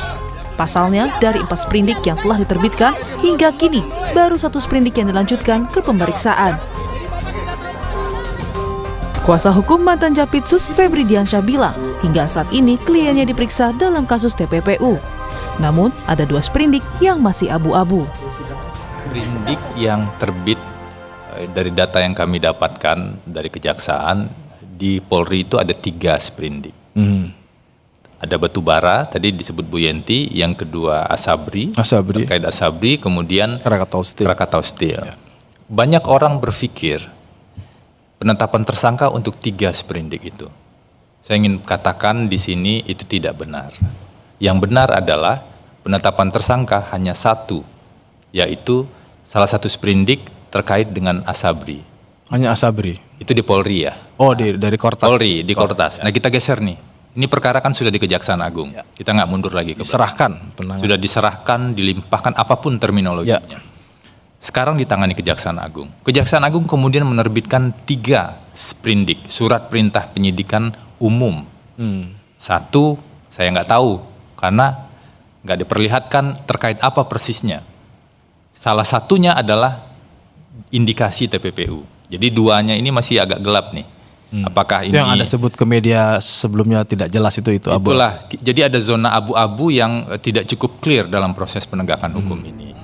Pasalnya, dari 4 sprindik yang telah diterbitkan, hingga kini baru 1 sprindik yang dilanjutkan ke pemeriksaan. Kuasa hukum mantan Jampitsus Febri Ardiansyah bilang, hingga saat ini kliennya diperiksa dalam kasus TPPU. Namun, ada 2 sprindik yang masih abu-abu. Sprindik yang terbit dari data yang kami dapatkan dari Kejaksaan, di Polri itu ada 3 sprindik. Ada batubara, tadi disebut Bu Yenti, yang kedua Asabri, terkait Asabri, kemudian Krakatau Steel. Ya. Banyak orang berpikir penetapan tersangka untuk 3 sprindik itu. Saya ingin katakan di sini itu tidak benar. Yang benar adalah penetapan tersangka hanya 1, yaitu salah satu sprindik terkait dengan Asabri. Hanya Asabri? Itu di Polri ya. Oh, dari Kortas? Polri, di Kortas. Nah, kita geser nih. Ini perkara kan sudah di Kejaksaan Agung. Ya. Kita nggak mundur lagi ke diserahkan. Sudah diserahkan, dilimpahkan, apapun terminologinya. Ya. Sekarang ditangani Kejaksaan Agung. Kejaksaan Agung kemudian menerbitkan 3 sprindik, surat perintah penyidikan umum. 1, saya nggak tahu, karena nggak diperlihatkan terkait apa persisnya. Salah satunya adalah indikasi TPPU. Jadi 2-nya ini masih agak gelap nih. Apakah ini yang Anda sebut ke media sebelumnya tidak jelas itu abu. Itulah. Jadi ada zona abu-abu yang tidak cukup clear dalam proses penegakan hukum ini.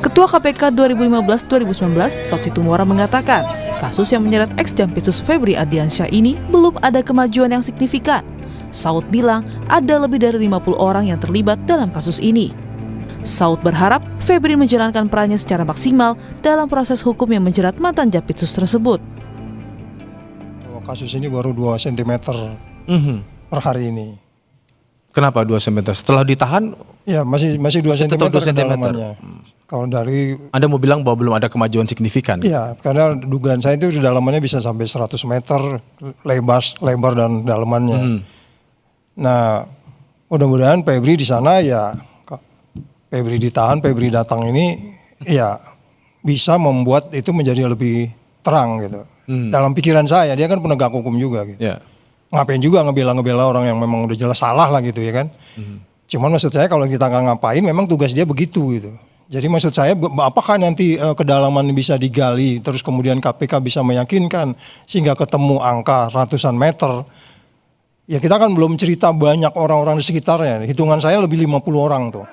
Ketua KPK 2015-2019, Saud Situmorang mengatakan, kasus yang menyeret ex-Jampitsus Febri Ardiansyah ini belum ada kemajuan yang signifikan. Saud bilang ada lebih dari 50 orang yang terlibat dalam kasus ini. Saud berharap Febri menjalankan perannya secara maksimal dalam proses hukum yang menjerat mantan Jampitsus tersebut. Kasus ini baru 2 cm per hari ini. Kenapa 2 cm? Setelah ditahan? Ya masih 2 cm kedalamannya. Kalau dari Anda mau bilang bahwa belum ada kemajuan signifikan? Iya, karena dugaan saya itu dalamannya bisa sampai 100 meter lebar dan dalamannya. Nah, mudah-mudahan Febri di sana ya. Febri ditahan, Febri datang ini ya bisa membuat itu menjadi lebih terang gitu. Dalam pikiran saya, dia kan penegak hukum juga gitu. Yeah. Ngapain juga ngebela orang yang memang udah jelas salah lah gitu ya kan. Cuman maksud saya kalau kita nggak ngapain memang tugas dia begitu gitu. Jadi maksud saya apakah nanti kedalaman bisa digali terus kemudian KPK bisa meyakinkan sehingga ketemu angka ratusan meter. Ya kita kan belum cerita banyak orang-orang di sekitarnya. Hitungan saya lebih 50 orang tuh.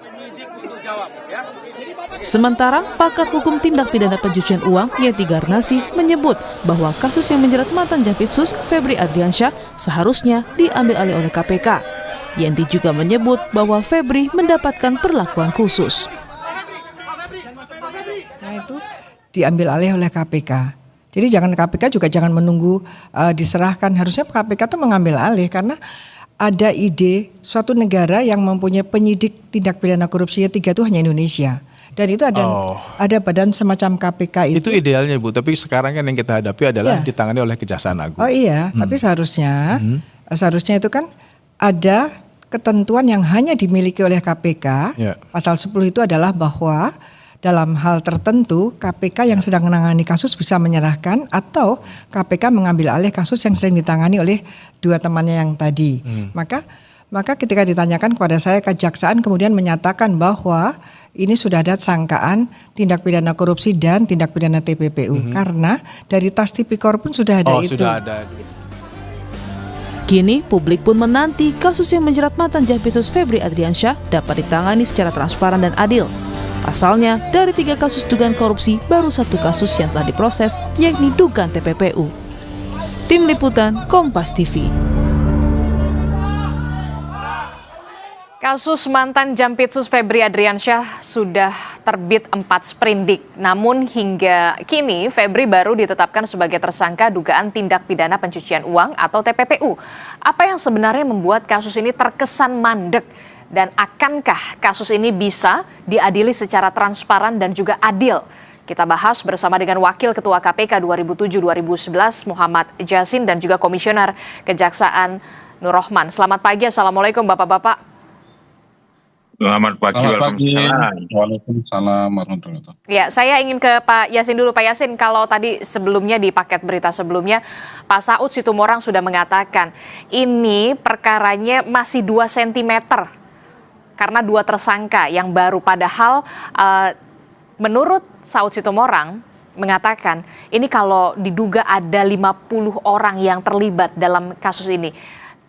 Sementara, pakar hukum tindak pidana pencucian uang Yenti Garnasi menyebut bahwa kasus yang menjerat mantan Jampitsus Febri Ardiansyah seharusnya diambil alih oleh KPK. Yenti juga menyebut bahwa Febri mendapatkan perlakuan khusus. Nah, itu diambil alih oleh KPK. Jadi KPK juga jangan menunggu diserahkan. Harusnya KPK itu mengambil alih karena ada ide suatu negara yang mempunyai penyidik tindak pidana korupsinya 3 itu hanya Indonesia. Dan itu ada badan semacam KPK itu. Itu idealnya Bu, tapi sekarang kan yang kita hadapi adalah ditangani oleh Kejaksaan Agung. Oh iya, tapi seharusnya itu kan ada ketentuan yang hanya dimiliki oleh KPK. Pasal 10 itu adalah bahwa dalam hal tertentu KPK yang sedang menangani kasus bisa menyerahkan atau KPK mengambil alih kasus yang sedang ditangani oleh 2 temannya yang tadi. Maka Maka ketika ditanyakan kepada saya, kejaksaan kemudian menyatakan bahwa ini sudah ada sangkaan tindak pidana korupsi dan tindak pidana TPPU. Karena dari tas Tipikor pun sudah ada itu. Sudah ada. Kini publik pun menanti kasus yang menjerat mantan Jampitsus Febri Adriansyah dapat ditangani secara transparan dan adil. Pasalnya, dari 3 kasus dugaan korupsi, baru 1 kasus yang telah diproses, yakni dugaan TPPU. Tim Liputan Kompas TV. Kasus mantan Jampitsus Febri Adriansyah sudah terbit 4 sprindik. Namun hingga kini Febri baru ditetapkan sebagai tersangka dugaan tindak pidana pencucian uang atau TPPU. Apa yang sebenarnya membuat kasus ini terkesan mandek? Dan akankah kasus ini bisa diadili secara transparan dan juga adil? Kita bahas bersama dengan Wakil Ketua KPK 2007-2011 Muhammad Jasin dan juga Komisioner Kejaksaan Nur Rohman. Selamat pagi, Assalamualaikum Bapak-Bapak. Selamat pagi, Waalaikumsalam warahmatullahi wabarakatuh. Ya, saya ingin ke Pak Yasin dulu. Pak Yasin, kalau tadi sebelumnya di paket berita sebelumnya, Pak Saud Situmorang sudah mengatakan ini perkaranya masih 2 cm karena 2 tersangka yang baru. Padahal menurut Saud Situmorang mengatakan ini kalau diduga ada 50 orang yang terlibat dalam kasus ini.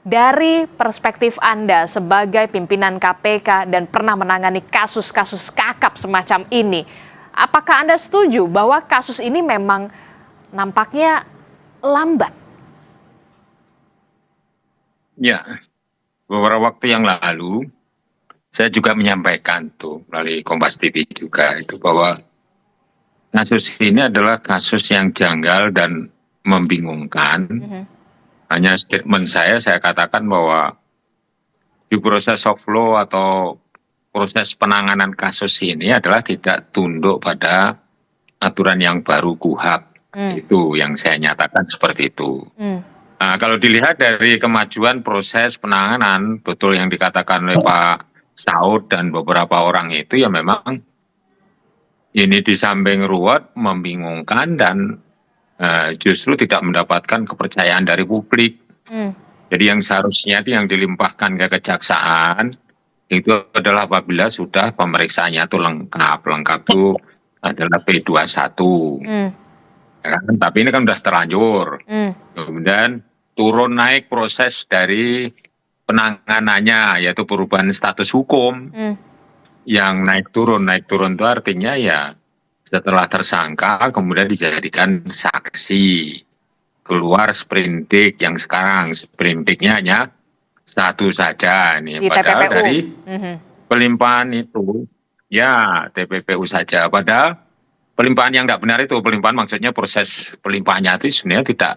Dari perspektif Anda sebagai pimpinan KPK dan pernah menangani kasus-kasus kakap semacam ini, apakah Anda setuju bahwa kasus ini memang nampaknya lambat? Ya, beberapa waktu yang lalu saya juga menyampaikan tuh melalui Kompas TV juga itu bahwa kasus ini adalah kasus yang janggal dan membingungkan. Hanya statement saya katakan bahwa di proses of law atau proses penanganan kasus ini adalah tidak tunduk pada aturan yang baru KUHAP. Itu yang saya nyatakan seperti itu. Nah, kalau dilihat dari kemajuan proses penanganan, betul yang dikatakan oleh Pak Saud dan beberapa orang itu, ya memang ini di samping ruwet, membingungkan dan justru tidak mendapatkan kepercayaan dari publik. Jadi yang seharusnya itu yang dilimpahkan ke kejaksaan itu adalah apabila sudah pemeriksaannya itu lengkap itu adalah P21. Ya kan? Tapi ini kan sudah terlanjur. Kemudian turun naik proses dari penanganannya, yaitu perubahan status hukum. Yang naik turun itu artinya ya setelah tersangka kemudian dijadikan saksi, keluar sprindik yang sekarang sprindiknya hanya 1 saja nih, padahal TPPU. Dari pelimpahan itu ya TPPU saja, padahal pelimpahan yang tidak benar itu, pelimpahan maksudnya proses pelimpahannya itu sebenarnya tidak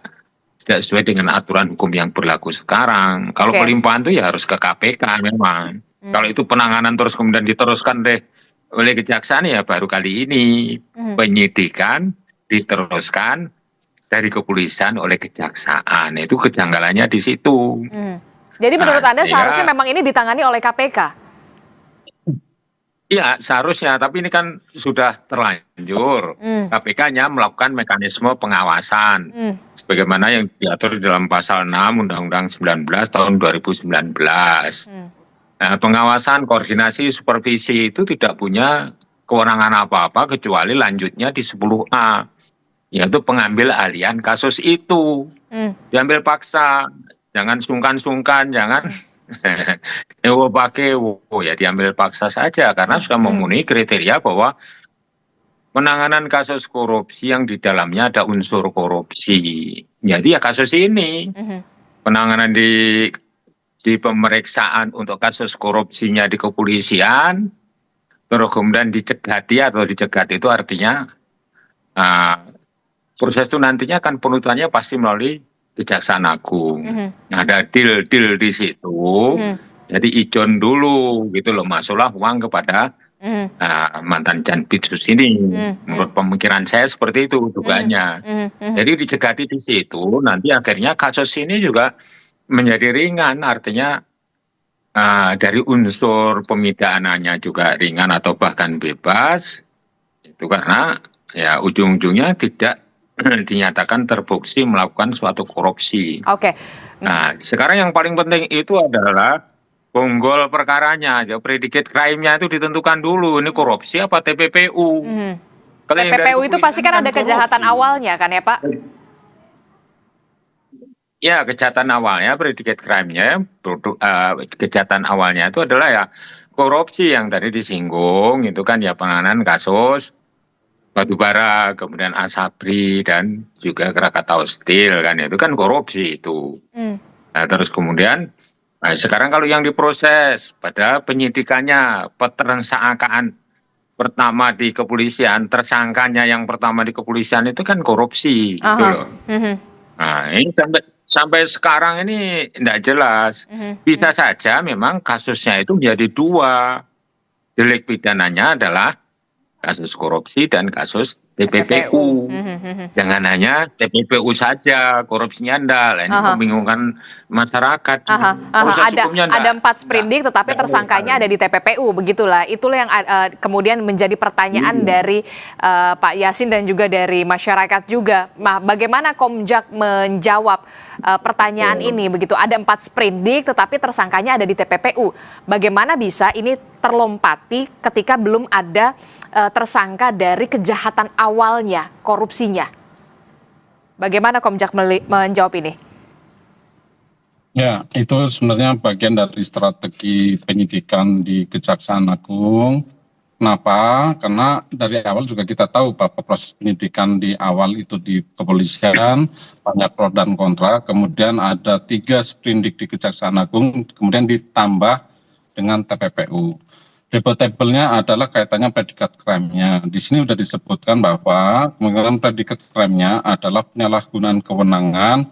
sesuai dengan aturan hukum yang berlaku sekarang. Kalau pelimpahan itu ya harus ke KPK memang. Kalau itu penanganan terus kemudian diteruskan oleh kejaksaan ya baru kali ini penyidikan diteruskan dari kepolisian oleh kejaksaan. Itu kejanggalannya di situ. Jadi menurut Anda seharusnya memang ini ditangani oleh KPK? Iya seharusnya, tapi ini kan sudah terlanjur. KPK-nya melakukan mekanisme pengawasan sebagaimana yang diatur di dalam pasal 6 Undang-Undang 19 tahun 2019. Nah, pengawasan, koordinasi, supervisi itu tidak punya kewenangan apa-apa kecuali lanjutnya di 10A, yaitu pengambil alihan kasus itu. Diambil paksa, jangan sungkan-sungkan, jangan ya diambil paksa saja karena sudah memenuhi kriteria bahwa penanganan kasus korupsi yang di dalamnya ada unsur korupsi. Jadi ya kasus ini penanganan di pemeriksaan untuk kasus korupsinya di kepolisian, terus kemudian dicegati atau dicegat itu artinya proses itu nantinya kan penuntutannya pasti melalui Kejaksaan Agung. Nah, ada deal di situ, jadi ijon dulu gitu loh, masuklah uang kepada mantan Jampitsus ini. Menurut pemikiran saya seperti itu dugaannya. Jadi dicegati di situ, nanti akhirnya kasus ini juga menjadi ringan, artinya dari unsur pemidananya juga ringan atau bahkan bebas, itu karena ya ujung-ujungnya tidak dinyatakan terbukti melakukan suatu korupsi. Oke. Nah sekarang yang paling penting itu adalah bonggol perkaranya, ya predicate crime-nya itu ditentukan dulu. Ini korupsi apa TPPU? Kalau yang dari TPPU itu pasti kan ada kepolisian kejahatan korupsi. awalnya kan ya Pak? Ya, kejahatan awalnya, predicate crime-nya, kejahatan awalnya itu adalah ya korupsi yang tadi disinggung, itu kan ya penanganan kasus batubara, kemudian Asabri, dan juga Krakatau Steel kan, itu kan korupsi itu. Nah, terus kemudian, nah sekarang kalau yang diproses pada penyidikannya, petersangkaan pertama di kepolisian, tersangkanya yang pertama di kepolisian itu kan korupsi, gitu loh. Nah, ini sampai sekarang ini tidak jelas. Bisa saja memang kasusnya itu menjadi dua. Delik pidananya adalah kasus korupsi dan kasus TPPU. Jangan hanya TPPU saja, korupsinya enggak. Nah, ini membingungkan masyarakat. Proses hukumnya enggak. Ada 4 sprindik tetapi tersangkanya ada di TPPU, begitulah. Itulah yang kemudian menjadi pertanyaan dari Pak Yasin dan juga dari masyarakat juga. Nah, bagaimana Komjak menjawab pertanyaan ini begitu? Ada 4 sprindik tetapi tersangkanya ada di TPPU. Bagaimana bisa ini terlompati ketika belum ada tersangka dari kejahatan awalnya, korupsinya? Bagaimana Komjak menjawab ini? Ya, itu sebenarnya bagian dari strategi penyidikan di Kejaksaan Agung. Kenapa? Karena dari awal juga kita tahu bahwa proses penyidikan di awal itu di kepolisian banyak pro dan kontra. Kemudian ada 3 sprindik di Kejaksaan Agung, kemudian ditambah dengan TPPU. Debatable-nya adalah kaitannya predikat crime-nya. Di sini sudah disebutkan bahwa kemungkinan predikat crime-nya adalah penyalahgunaan kewenangan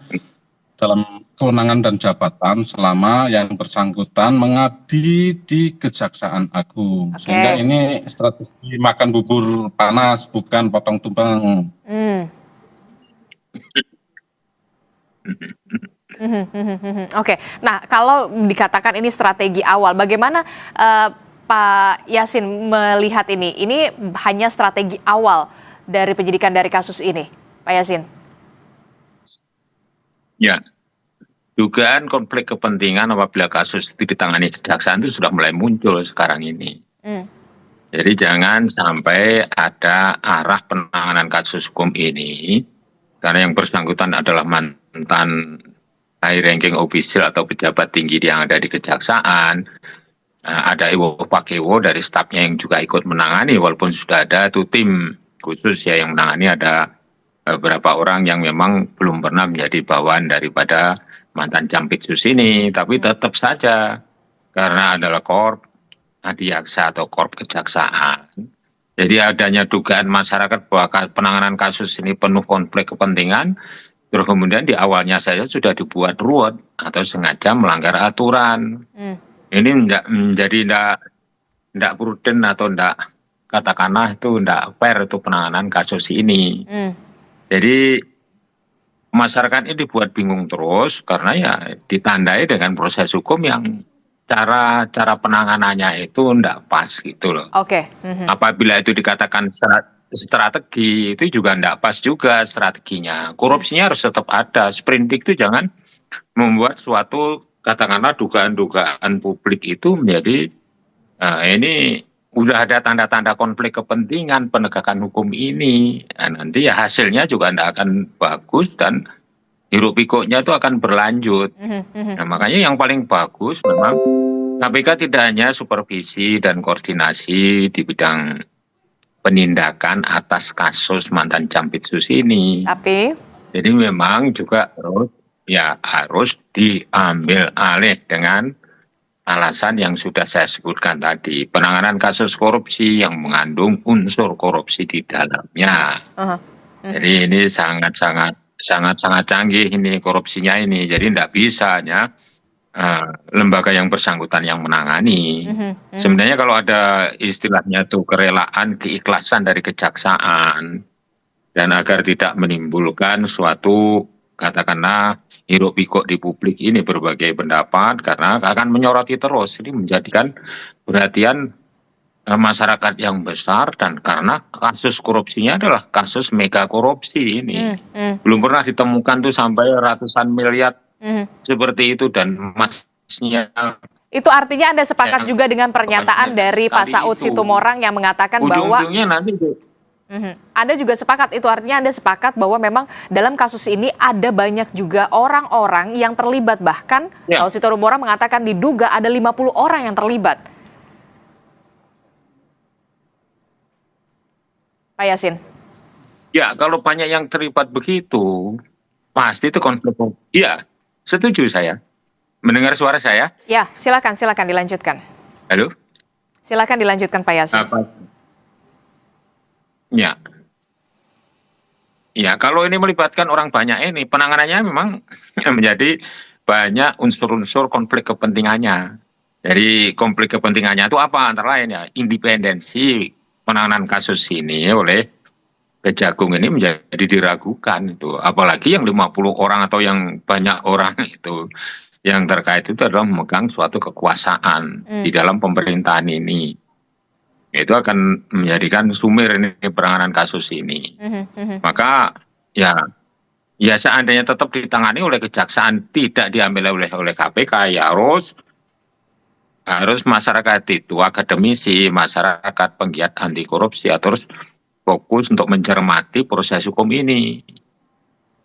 dalam kewenangan dan jabatan selama yang bersangkutan mengabdi di Kejaksaan Agung. Sehingga ini strategi makan bubur panas, bukan potong tumpeng. Oke, nah kalau dikatakan ini strategi awal, bagaimana Pak Yasin melihat ini? Ini hanya strategi awal dari penyidikan dari kasus ini, Pak Yasin. Ya, dugaan konflik kepentingan apabila kasus itu ditangani kejaksaan itu sudah mulai muncul sekarang ini. Jadi jangan sampai ada arah penanganan kasus hukum ini, karena yang bersangkutan adalah mantan high ranking official atau pejabat tinggi yang ada di kejaksaan. Ada Iwo Pakewo dari stafnya yang juga ikut menangani, walaupun sudah ada tuh tim khusus ya yang menangani, ada beberapa orang yang memang belum pernah menjadi bawahan daripada mantan Jampitsus ini, tapi tetap saja karena adalah korp adiaksa atau korp kejaksaan. Jadi adanya dugaan masyarakat bahwa penanganan kasus ini penuh konflik kepentingan, terus kemudian di awalnya saja sudah dibuat ruwet atau sengaja melanggar aturan. Ini menjadi tidak prudent atau tidak, katakanlah itu tidak fair itu penanganan kasus ini. Jadi masyarakat ini dibuat bingung terus karena ya ditandai dengan proses hukum yang cara penanganannya itu tidak pas gitu loh. Apabila itu dikatakan strategi, itu juga tidak pas juga strateginya. Korupsinya harus tetap ada. Sprindik itu jangan membuat suatu katakanlah dugaan-dugaan publik itu menjadi ini udah ada tanda-tanda konflik kepentingan penegakan hukum ini. Nah, nanti ya hasilnya juga tidak akan bagus dan hiruk pikuknya itu akan berlanjut. Nah, makanya yang paling bagus memang KPK tidak hanya supervisi dan koordinasi di bidang penindakan atas kasus mantan Jampitsus ini. Jadi memang juga harus diambil alih dengan alasan yang sudah saya sebutkan tadi, penanganan kasus korupsi yang mengandung unsur korupsi di dalamnya. Jadi ini sangat canggih ini korupsinya ini. Jadi tidak bisa hanya lembaga yang bersangkutan yang menangani. Sebenarnya kalau ada istilahnya tuh kerelaan, keikhlasan dari kejaksaan dan agar tidak menimbulkan suatu katakanlah hiruk pikuk di publik ini berbagai pendapat, karena akan menyoroti terus, ini menjadikan perhatian masyarakat yang besar, dan karena kasus korupsinya adalah kasus mega korupsi ini belum pernah ditemukan tuh sampai ratusan miliar seperti itu, dan emasnya Itu artinya Anda sepakat juga dengan pernyataan dari Pak Saud Situmorang yang mengatakan bahwa ujung-ujungnya nanti Anda juga sepakat, itu artinya Anda sepakat bahwa memang dalam kasus ini ada banyak juga orang-orang yang terlibat, bahkan Saud Situmorang mengatakan diduga ada 50 orang yang terlibat. Pak Yasin. Ya, kalau banyak yang terlibat begitu, pasti itu konflik. Iya, setuju saya. Mendengar suara saya? Ya, silakan dilanjutkan. Halo? Silakan dilanjutkan Pak Yasin. Ya, kalau ini melibatkan orang banyak ini, penanganannya memang menjadi banyak unsur-unsur konflik kepentingannya. Jadi konflik kepentingannya itu apa? Antara lain ya, independensi penanganan kasus ini oleh Kejagung ini menjadi diragukan itu. Apalagi yang 50 orang atau yang banyak orang itu yang terkait itu adalah memegang suatu kekuasaan di dalam pemerintahan ini. Itu akan menjadikan sumir ini penanganan kasus ini. Maka ya seandainya tetap ditangani oleh kejaksaan, tidak diambil oleh KPK, ya harus masyarakat itu, akademisi, masyarakat penggiat anti korupsi harus fokus untuk mencermati proses hukum ini.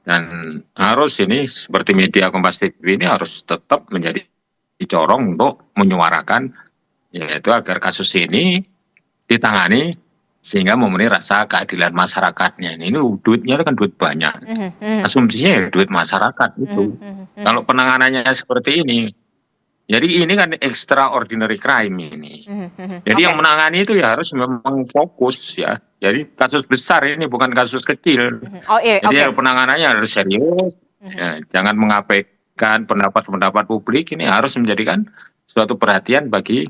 Dan harus ini seperti media Kompas TV ini harus tetap menjadi corong untuk menyuarakan yaitu agar kasus ini ditangani sehingga memenuhi rasa keadilan masyarakatnya. Ini duitnya kan duit banyak. Asumsinya ya duit masyarakat itu. Kalau penanganannya seperti ini, jadi ini kan extraordinary crime ini. Jadi yang menangani itu ya harus memang fokus ya. Jadi kasus besar ini bukan kasus kecil. Jadi penanganannya harus serius. Ya, jangan mengabaikan pendapat-pendapat publik. Ini harus menjadikan suatu perhatian bagi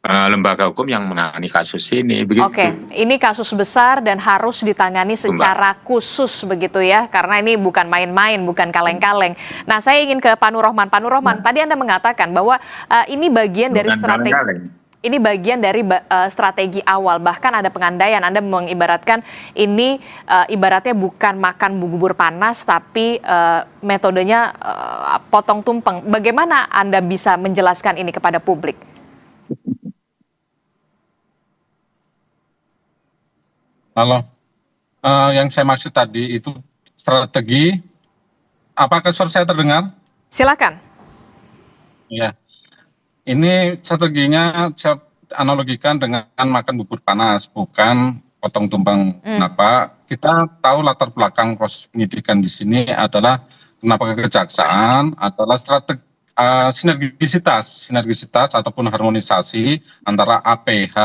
lembaga hukum yang menangani kasus ini. Oke, ini kasus besar dan harus ditangani secara khusus begitu ya, karena ini bukan main-main, bukan kaleng-kaleng. Nah, saya ingin ke Pak Nur Rohman. Pak Nur Rohman, tadi Anda mengatakan bahwa ini bagian dari strategi. Ini bagian dari strategi awal, bahkan ada pengandaian. Anda mengibaratkan ini ibaratnya bukan makan bubur panas, tapi metodenya potong tumpeng. Bagaimana Anda bisa menjelaskan ini kepada publik? Halo, yang saya maksud tadi itu strategi. Apakah suara saya terdengar? Silakan. Ya, ini strateginya saya analogikan dengan makan bubur panas, bukan potong tumpeng. Kenapa? Kita tahu latar belakang proses penyidikan di sini adalah kenapa kejaksaan adalah strategi sinergisitas ataupun harmonisasi antara APH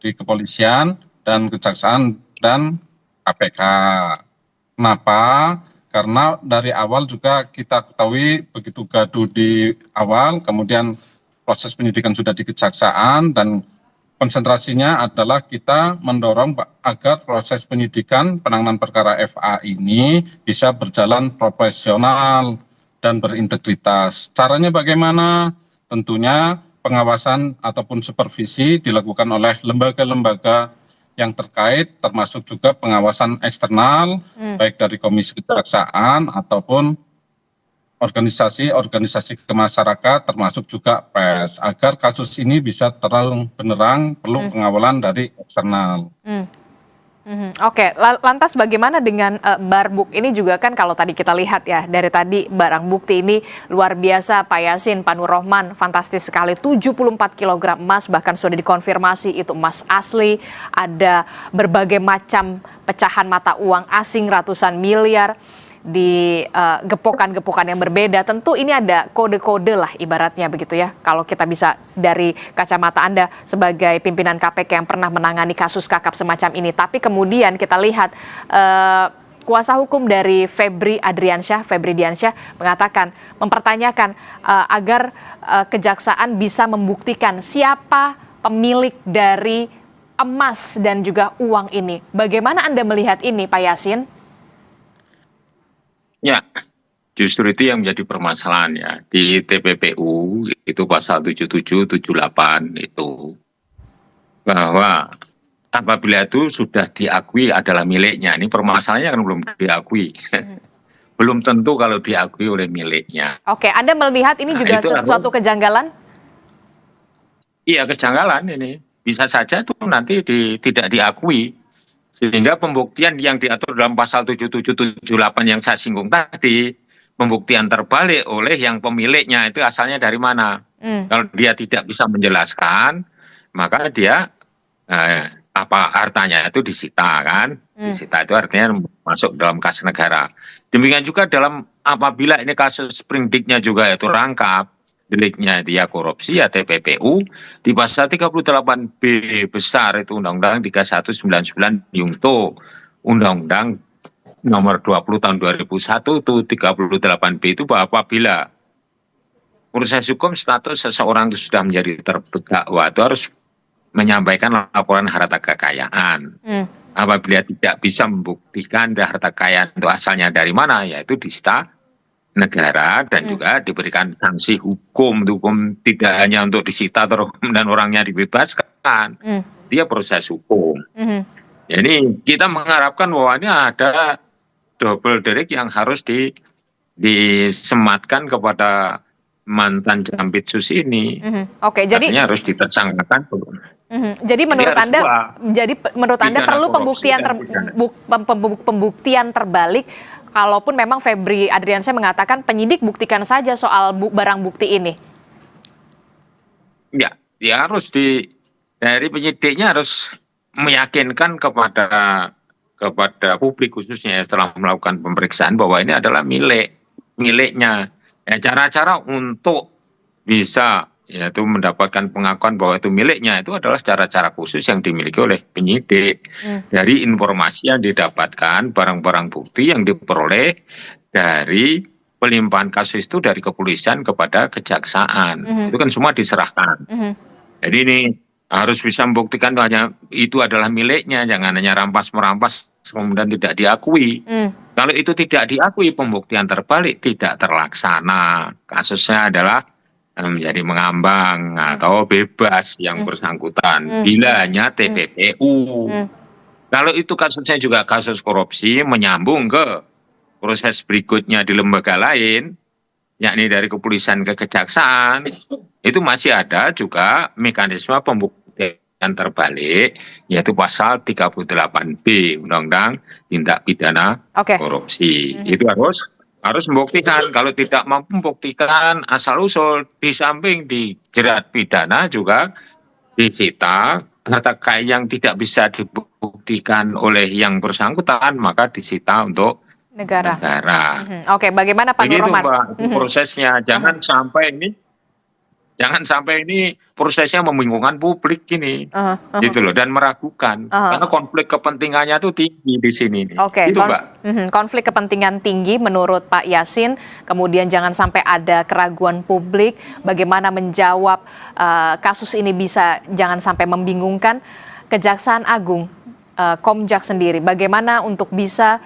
di kepolisian dan kejaksaan dan KPK. Kenapa? Karena dari awal juga kita ketahui begitu gaduh di awal, kemudian proses penyidikan sudah di kejaksaan dan konsentrasinya adalah kita mendorong agar proses penyidikan penanganan perkara FA ini bisa berjalan profesional dan berintegritas. Caranya bagaimana? Tentunya pengawasan ataupun supervisi dilakukan oleh lembaga-lembaga yang terkait, termasuk juga pengawasan eksternal, baik dari Komisi Kejaksaan ataupun organisasi-organisasi kemasyarakatan, termasuk juga PES, agar kasus ini bisa terang benderang, perlu pengawalan dari eksternal. Oke, lantas bagaimana dengan barbuk ini juga kan kalau tadi kita lihat ya, dari tadi barang bukti ini luar biasa Pak Yasin, Pak Nur Rohman, fantastis sekali, 74 kg emas, bahkan sudah dikonfirmasi itu emas asli, ada berbagai macam pecahan mata uang asing ratusan miliar, di gepokan-gepokan yang berbeda. Tentu ini ada kode-kode lah ibaratnya begitu ya. Kalau kita bisa dari kacamata Anda sebagai pimpinan KPK yang pernah menangani kasus kakap semacam ini. Tapi kemudian kita lihat kuasa hukum dari Febri Diansyah mengatakan, mempertanyakan agar kejaksaan bisa membuktikan siapa pemilik dari emas dan juga uang ini. Bagaimana Anda melihat ini Pak Yasin? Ya, justru itu yang menjadi permasalahan ya. Di TPPU itu pasal 77, 78 itu, bahwa apabila itu sudah diakui adalah miliknya, ini permasalahannya kan belum diakui. Belum tentu kalau diakui oleh miliknya. Oke, Anda melihat ini juga suatu kejanggalan? Iya, kejanggalan ini. Bisa saja itu nanti tidak diakui. Sehingga pembuktian yang diatur dalam pasal 7778 yang saya singgung tadi, pembuktian terbalik oleh yang pemiliknya itu asalnya dari mana. Kalau dia tidak bisa menjelaskan, maka dia apa hartanya itu disita kan. Disita itu artinya masuk dalam kas negara. Demikian juga dalam apabila ini kasus sprindik-nya juga itu rangkap, deliknya dia korupsi ya TPPU di pasal 38B besar itu Undang-Undang 3199 Yungto, Undang-Undang nomor 20 tahun 2001 itu 38B itu bahwa apabila proses hukum status seseorang itu sudah menjadi terdakwa itu harus menyampaikan laporan harta kekayaan. Apabila tidak bisa membuktikan harta kekayaan itu asalnya dari mana, yaitu disita negara dan juga diberikan sanksi hukum tidak hanya untuk disita dan orangnya dibebaskan. Dia proses hukum. Jadi kita mengharapkan bahwa ini ada double delik yang harus disematkan kepada mantan Jampitsus ini. Oke, jadi artinya harus ditersangkakan. Jadi menurut Anda perlu pembuktian terbalik. Kalaupun memang Febri Adriansyah mengatakan penyidik buktikan saja soal barang bukti ini. Ya harus dari penyidiknya harus meyakinkan kepada publik khususnya setelah melakukan pemeriksaan bahwa ini adalah miliknya. Cara-cara untuk bisa yaitu mendapatkan pengakuan bahwa itu miliknya itu adalah cara-cara khusus yang dimiliki oleh penyidik dari informasi yang didapatkan, barang-barang bukti yang diperoleh dari pelimpahan kasus itu dari kepolisian kepada kejaksaan. Itu kan semua diserahkan. Jadi ini harus bisa membuktikan hanya itu adalah miliknya, jangan hanya rampas-merampas kemudian tidak diakui. Kalau itu tidak diakui, pembuktian terbalik tidak terlaksana. Kasusnya adalah menjadi mengambang atau bebas yang bersangkutan bila hanya TPPU. Kalau itu kasusnya juga kasus korupsi menyambung ke proses berikutnya di lembaga lain, yakni dari kepolisian ke kejaksaan, itu masih ada juga mekanisme pembuktian terbalik, yaitu pasal 38B Undang-Undang Tindak Pidana Korupsi. Itu harus membuktikan. Kalau tidak mampu membuktikan asal-usul, di samping dijerat pidana juga disita harta kekayaan yang tidak bisa dibuktikan oleh yang bersangkutan, maka disita untuk negara. Oke, bagaimana Pak Nur Roman? Begitu Mbak, prosesnya. Jangan sampai ini prosesnya membingungkan publik ini, gitu loh, dan meragukan, karena konflik kepentingannya tuh tinggi di sini. Oke, gitu, Mbak. Konflik kepentingan tinggi menurut Pak Yasin, kemudian jangan sampai ada keraguan publik, bagaimana menjawab kasus ini bisa jangan sampai membingungkan. Kejaksaan Agung, Komjak sendiri, bagaimana untuk bisa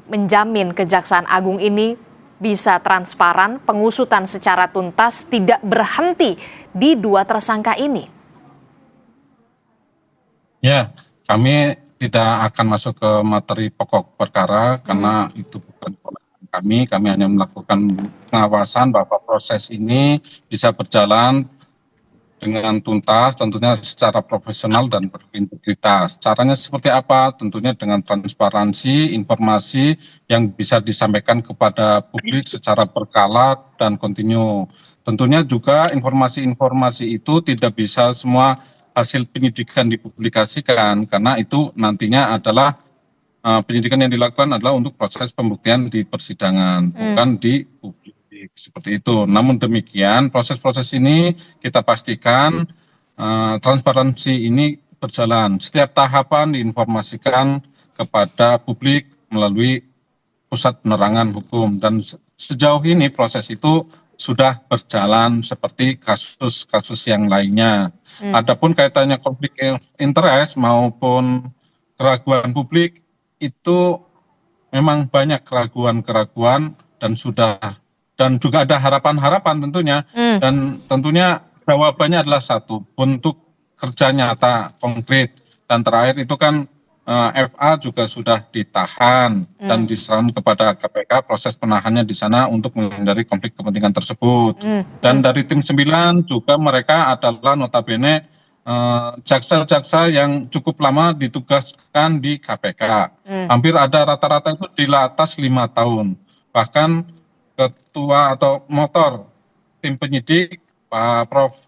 menjamin Kejaksaan Agung ini bisa transparan, pengusutan secara tuntas, tidak berhenti di dua tersangka ini? Ya, kami tidak akan masuk ke materi pokok perkara karena itu bukan kewenangan kami hanya melakukan pengawasan bahwa proses ini bisa berjalan dengan tuntas, tentunya secara profesional dan berintegritas. Caranya seperti apa? Tentunya dengan transparansi, informasi yang bisa disampaikan kepada publik secara berkala dan kontinu. Tentunya juga informasi-informasi itu tidak bisa semua hasil penyidikan dipublikasikan, karena itu nantinya adalah penyidikan yang dilakukan adalah untuk proses pembuktian di persidangan, bukan di publik. Seperti itu. Namun demikian proses-proses ini kita pastikan transparansi ini berjalan. Setiap tahapan diinformasikan kepada publik melalui Pusat Penerangan Hukum, dan sejauh ini proses itu sudah berjalan seperti kasus-kasus yang lainnya. Adapun kaitannya konflik interest maupun keraguan publik itu memang banyak keraguan-keraguan dan juga ada harapan-harapan tentunya, dan tentunya jawabannya adalah satu, bentuk kerja nyata, konkret, dan terakhir itu kan FA juga sudah ditahan dan diserahkan kepada KPK, proses penahanannya di sana untuk menghindari konflik kepentingan tersebut. Dan dari tim 9 juga mereka adalah notabene jaksa-jaksa yang cukup lama ditugaskan di KPK. Hampir ada rata-rata itu di atas 5 tahun. Bahkan ketua atau motor tim penyidik Pak Prof.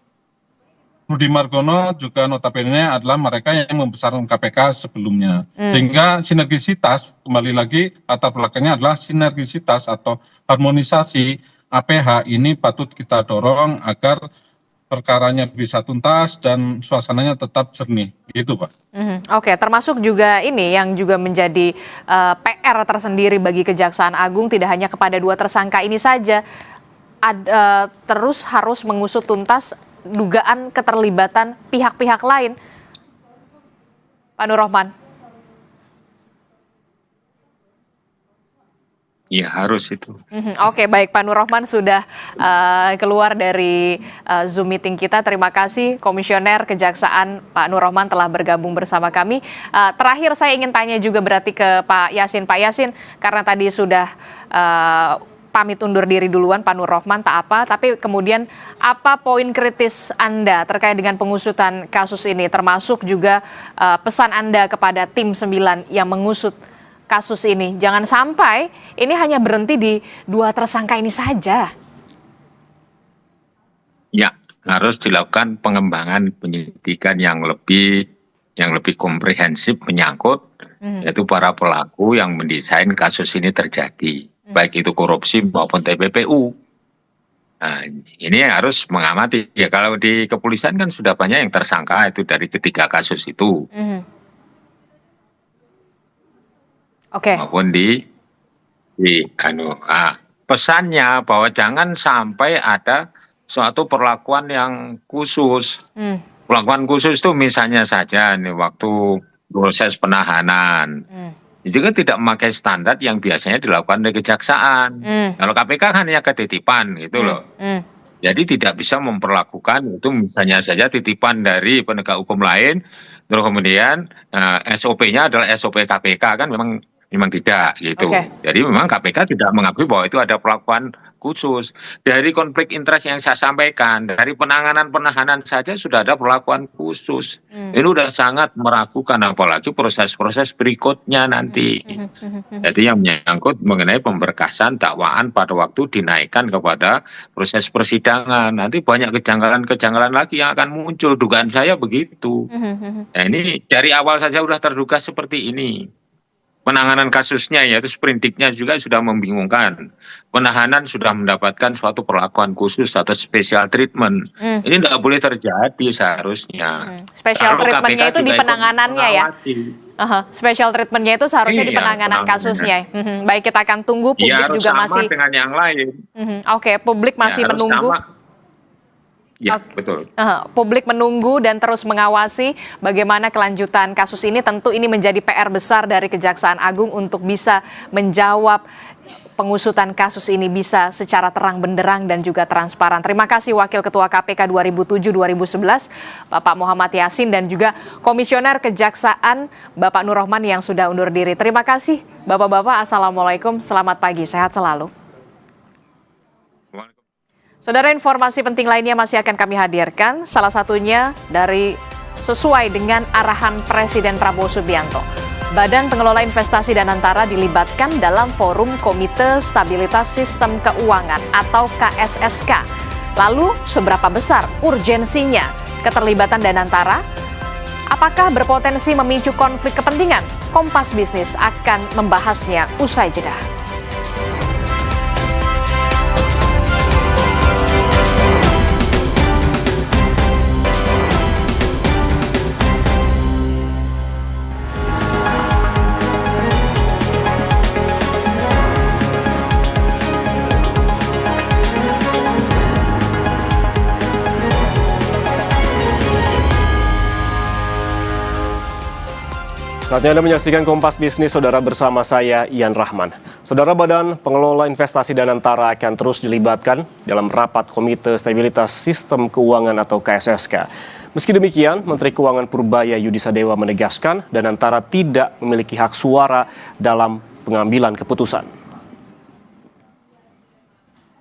Budi Margono juga notabene adalah mereka yang membesarkan KPK sebelumnya. Sehingga sinergisitas, kembali lagi latar belakangnya adalah sinergisitas atau harmonisasi APH ini patut kita dorong agar perkaranya bisa tuntas dan suasananya tetap jernih, gitu Pak. Oke, termasuk juga ini yang juga menjadi PR tersendiri bagi Kejaksaan Agung, tidak hanya kepada 2 tersangka ini saja, terus harus mengusut tuntas dugaan keterlibatan pihak-pihak lain. Pak Nur Rohman. Iya, harus itu. Oke, baik, Pak Nur Rohman sudah keluar dari Zoom meeting kita. Terima kasih Komisioner Kejaksaan Pak Nur Rohman telah bergabung bersama kami. Terakhir saya ingin tanya juga berarti ke Pak Yasin. Pak Yasin, karena tadi sudah pamit undur diri duluan Pak Nur Rohman tak apa, tapi kemudian apa poin kritis Anda terkait dengan pengusutan kasus ini, termasuk juga pesan Anda kepada tim 9 yang mengusut kasus ini? Jangan sampai ini hanya berhenti di 2 tersangka ini saja. Ya, harus dilakukan pengembangan penyidikan yang lebih komprehensif menyangkut yaitu para pelaku yang mendesain kasus ini terjadi. Baik itu korupsi maupun TPPU. Nah, ini yang harus mengamati. Ya, kalau di kepolisian kan sudah banyak yang tersangka itu dari ketiga kasus itu. Maupun di pesannya bahwa jangan sampai ada suatu perlakuan yang khusus. Perlakuan khusus itu misalnya saja nih waktu proses penahanan. Itu kan tidak memakai standar yang biasanya dilakukan oleh kejaksaan. Kalau KPK kan hanya ketitipan gitu loh. Jadi tidak bisa memperlakukan itu misalnya saja titipan dari penegak hukum lain, terus kemudian SOP-nya adalah SOP KPK, kan memang tidak gitu. Jadi memang KPK tidak mengakui bahwa itu ada perlakuan khusus. Dari konflik interest yang saya sampaikan, dari penanganan penahanan saja sudah ada perlakuan khusus. Ini udah sangat meragukan, apalagi proses-proses berikutnya nanti. Jadi yang menyangkut mengenai pemberkasan dakwaan pada waktu dinaikkan kepada proses persidangan. Nanti banyak kejanggalan-kejanggalan lagi yang akan muncul. Dugaan saya begitu. Nah, ini dari awal saja sudah terduga seperti ini. Penanganan kasusnya yaitu sprindiknya juga sudah membingungkan. Penahanan sudah mendapatkan suatu perlakuan khusus atau special treatment. Ini tidak boleh terjadi seharusnya. Special treatmentnya itu di penanganannya ya? Special treatmentnya itu seharusnya di penanganan kasusnya. Baik, kita akan tunggu, publik juga masih dengan yang lain. Oke, publik masih menunggu. Ya, betul. Publik menunggu dan terus mengawasi bagaimana kelanjutan kasus ini. Tentu ini menjadi PR besar dari Kejaksaan Agung untuk bisa menjawab pengusutan kasus ini bisa secara terang benderang dan juga transparan. Terima kasih Wakil Ketua KPK 2007-2011 Bapak Muhammad Yasin dan juga Komisioner Kejaksaan Bapak Nur Rohman yang sudah undur diri. Terima kasih Bapak-bapak. Assalamualaikum, selamat pagi, sehat selalu. Saudara, informasi penting lainnya masih akan kami hadirkan, salah satunya dari sesuai dengan arahan Presiden Prabowo Subianto. Badan Pengelola Investasi dan Antara dilibatkan dalam forum Komite Stabilitas Sistem Keuangan atau KSSK. Lalu, seberapa besar urgensinya keterlibatan Danantara? Apakah berpotensi memicu konflik kepentingan? Kompas Bisnis akan membahasnya usai jeda. Saatnya Anda menyaksikan Kompas Bisnis, Saudara, bersama saya, Ian Rahman. Saudara, Badan Pengelola Investasi dan Antara akan terus dilibatkan dalam rapat Komite Stabilitas Sistem Keuangan atau KSSK. Meski demikian, Menteri Keuangan Purbaya Yudisadewa menegaskan Danantara tidak memiliki hak suara dalam pengambilan keputusan.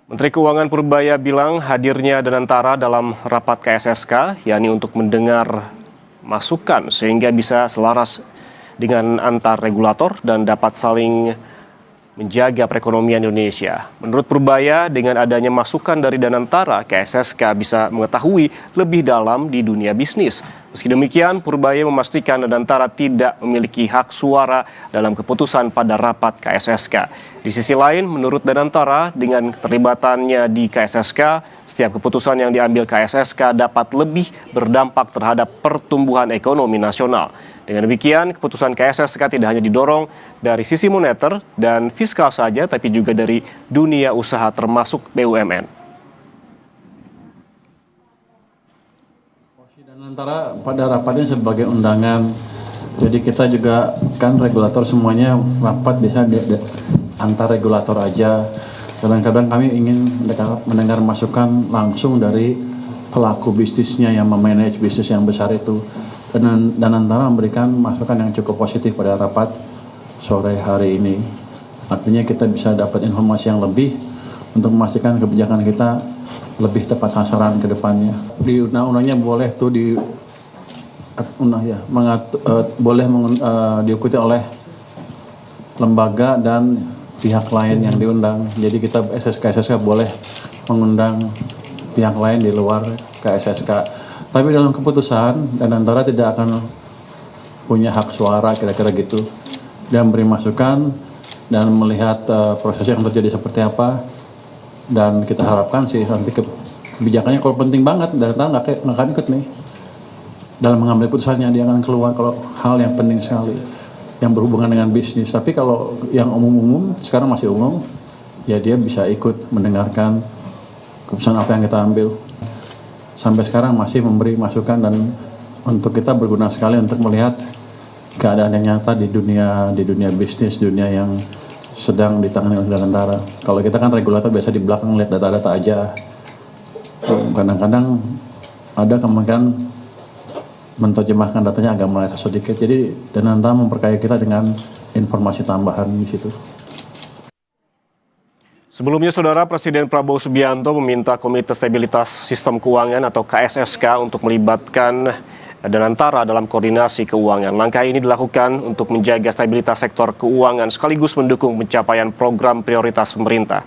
Menteri Keuangan Purbaya bilang hadirnya Danantara dalam rapat KSSK, yakni untuk mendengar masukan sehingga bisa selaras dengan antar regulator dan dapat saling menjaga perekonomian Indonesia. Menurut Purbaya, dengan adanya masukan dari Danantara, KSSK bisa mengetahui lebih dalam di dunia bisnis. Meski demikian, Purbaya memastikan Danantara tidak memiliki hak suara dalam keputusan pada rapat KSSK. Di sisi lain, menurut Danantara, dengan keterlibatannya di KSSK, setiap keputusan yang diambil KSSK dapat lebih berdampak terhadap pertumbuhan ekonomi nasional. Dengan demikian, keputusan KSSK tidak hanya didorong dari sisi moneter dan fiskal saja, tapi juga dari dunia usaha termasuk BUMN. Danantara pada rapatnya sebagai undangan, jadi kita juga kan regulator semuanya rapat bisa antar regulator aja. Kadang-kadang kami ingin mendengar masukan langsung dari pelaku bisnisnya yang memanage bisnis yang besar itu. Dan Danantara memberikan masukan yang cukup positif pada rapat sore hari ini. Artinya kita bisa dapat informasi yang lebih untuk memastikan kebijakan kita lebih tepat sasaran ke depannya. Di undang-undangnya boleh tuh diikuti oleh lembaga dan pihak lain yang diundang. Jadi kita KSSK boleh mengundang pihak lain di luar KSSK. Tapi dalam keputusan, Danantara tidak akan punya hak suara, kira-kira gitu. Dan beri masukan dan melihat proses yang terjadi seperti apa. Dan kita harapkan sih nanti kebijakannya kalau penting banget, Danantara nggak akan ikut nih. Dalam mengambil putusannya, dia akan keluar kalau hal yang penting sekali. Yang berhubungan dengan bisnis. Tapi kalau yang umum-umum, sekarang masih umum, ya dia bisa ikut mendengarkan keputusan apa yang kita ambil. Sampai sekarang masih memberi masukan dan untuk kita berguna sekali untuk melihat keadaan yang nyata di dunia bisnis, dunia yang sedang ditangani oleh Danantara. Kalau kita kan regulator biasa di belakang lihat data-data aja. Kadang-kadang ada kemungkinan menerjemahkan datanya agak meleset sedikit. Jadi Danantara memperkaya kita dengan informasi tambahan di situ. Sebelumnya, Saudara, Presiden Prabowo Subianto meminta Komite Stabilitas Sistem Keuangan atau KSSK untuk melibatkan Danantara dalam koordinasi keuangan. Langkah ini dilakukan untuk menjaga stabilitas sektor keuangan sekaligus mendukung pencapaian program prioritas pemerintah.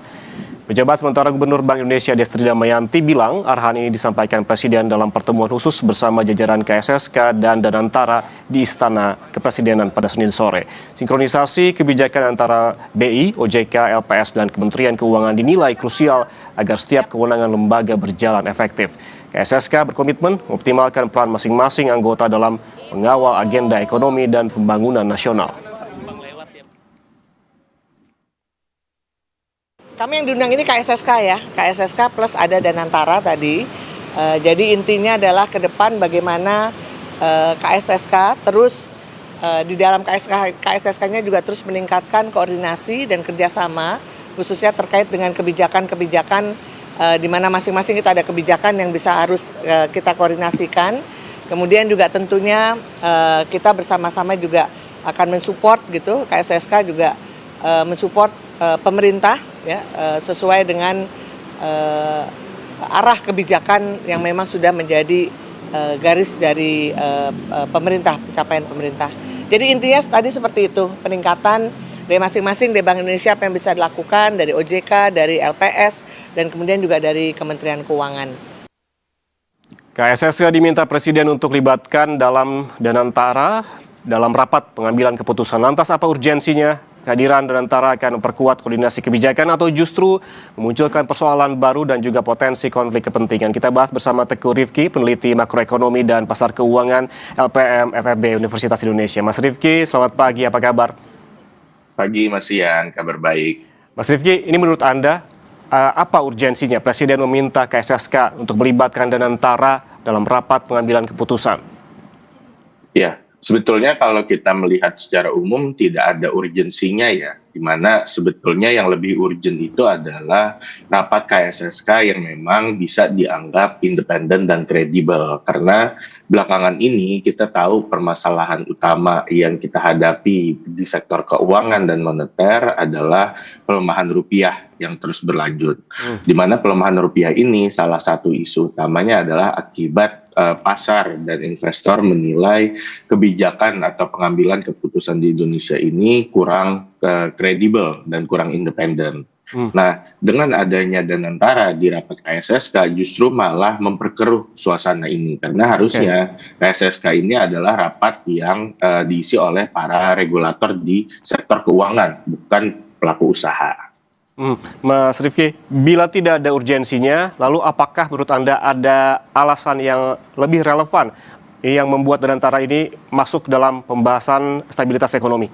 Pejabat sementara Gubernur Bank Indonesia Destri Damayanti bilang arahan ini disampaikan Presiden dalam pertemuan khusus bersama jajaran KSSK dan Danantara di Istana Kepresidenan pada Senin sore. Sinkronisasi kebijakan antara BI, OJK, LPS, dan Kementerian Keuangan dinilai krusial agar setiap kewenangan lembaga berjalan efektif. KSSK berkomitmen mengoptimalkan peran masing-masing anggota dalam mengawal agenda ekonomi dan pembangunan nasional. Kami yang diundang ini KSSK ya, KSSK plus ada Danantara tadi. Jadi intinya adalah ke depan bagaimana KSSK terus di dalam KSSK-nya juga terus meningkatkan koordinasi dan kerjasama, khususnya terkait dengan kebijakan-kebijakan di mana masing-masing kita ada kebijakan yang bisa harus kita koordinasikan. Kemudian juga tentunya kita bersama-sama juga akan mensupport gitu, KSSK juga mensupport pemerintah ya sesuai dengan arah kebijakan yang memang sudah menjadi garis dari pemerintah, pencapaian pemerintah. Jadi intinya tadi seperti itu, peningkatan dari masing-masing dari Bank Indonesia apa yang bisa dilakukan, dari OJK, dari LPS, dan kemudian juga dari Kementerian Keuangan. KSSK diminta Presiden untuk libatkan dalam Danantara dalam rapat pengambilan keputusan. Lantas apa urgensinya? Kehadiran Danantara akan memperkuat koordinasi kebijakan atau justru memunculkan persoalan baru dan juga potensi konflik kepentingan. Kita bahas bersama Teguh Rifki, peneliti makroekonomi dan pasar keuangan LPM FEB Universitas Indonesia. Mas Rifki, selamat pagi, apa kabar? Pagi Mas Ian, kabar baik. Mas Rifki, ini menurut Anda apa urgensinya Presiden meminta KSSK untuk melibatkan Danantara dalam rapat pengambilan keputusan? Ya, sebetulnya kalau kita melihat secara umum tidak ada urgensinya ya. di mana sebetulnya yang lebih urgent itu adalah rapat KSSK yang memang bisa dianggap independen dan kredibel. Karena belakangan ini kita tahu permasalahan utama yang kita hadapi di sektor keuangan dan moneter adalah pelemahan rupiah yang terus berlanjut. Di mana pelemahan rupiah ini salah satu isu utamanya adalah akibat pasar dan investor menilai kebijakan atau pengambilan keputusan di Indonesia ini kurang kredibel dan kurang independen. Nah, dengan adanya Danantara di rapat KSSK justru malah memperkeruh suasana ini, karena harusnya KSSK ini adalah rapat yang diisi oleh para regulator di sektor keuangan, bukan pelaku usaha. Mas Rifki, bila tidak ada urgensinya, lalu apakah menurut Anda ada alasan yang lebih relevan yang membuat Danantara ini masuk dalam pembahasan stabilitas ekonomi?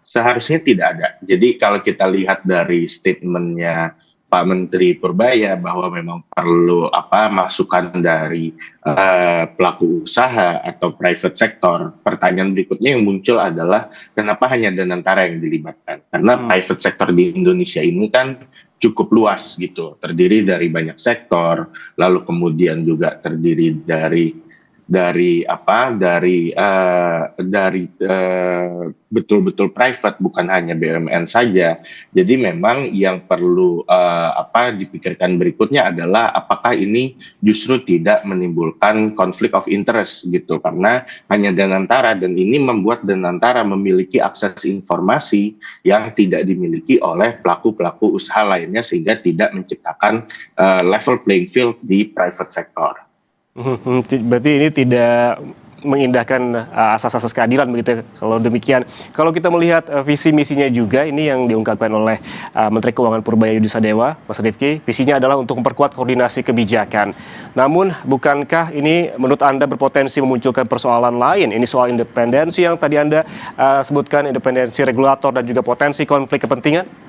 Seharusnya tidak ada. Jadi kalau kita lihat dari statementnya Pak Menteri Purbaya bahwa memang perlu masukan dari pelaku usaha atau private sector, pertanyaan berikutnya yang muncul adalah kenapa hanya Danantara yang dilibatkan? Karena private sector di Indonesia ini kan cukup luas gitu, terdiri dari banyak sektor, lalu kemudian juga terdiri dari betul-betul private, bukan hanya BUMN saja. Jadi memang yang perlu dipikirkan berikutnya adalah apakah ini justru tidak menimbulkan konflik of interest gitu, karena hanya Danantara, dan ini membuat Danantara memiliki akses informasi yang tidak dimiliki oleh pelaku-pelaku usaha lainnya, sehingga tidak menciptakan level playing field di private sector. Berarti ini tidak mengindahkan asas-asas keadilan begitu. Kalau demikian, kalau kita melihat visi misinya juga, ini yang diungkapkan oleh Menteri Keuangan Purbaya Yudisadewa, Mas Rifki, visinya adalah untuk memperkuat koordinasi kebijakan. Namun, bukankah ini menurut Anda berpotensi memunculkan persoalan lain? Ini soal independensi yang tadi Anda sebutkan, independensi regulator dan juga potensi konflik kepentingan?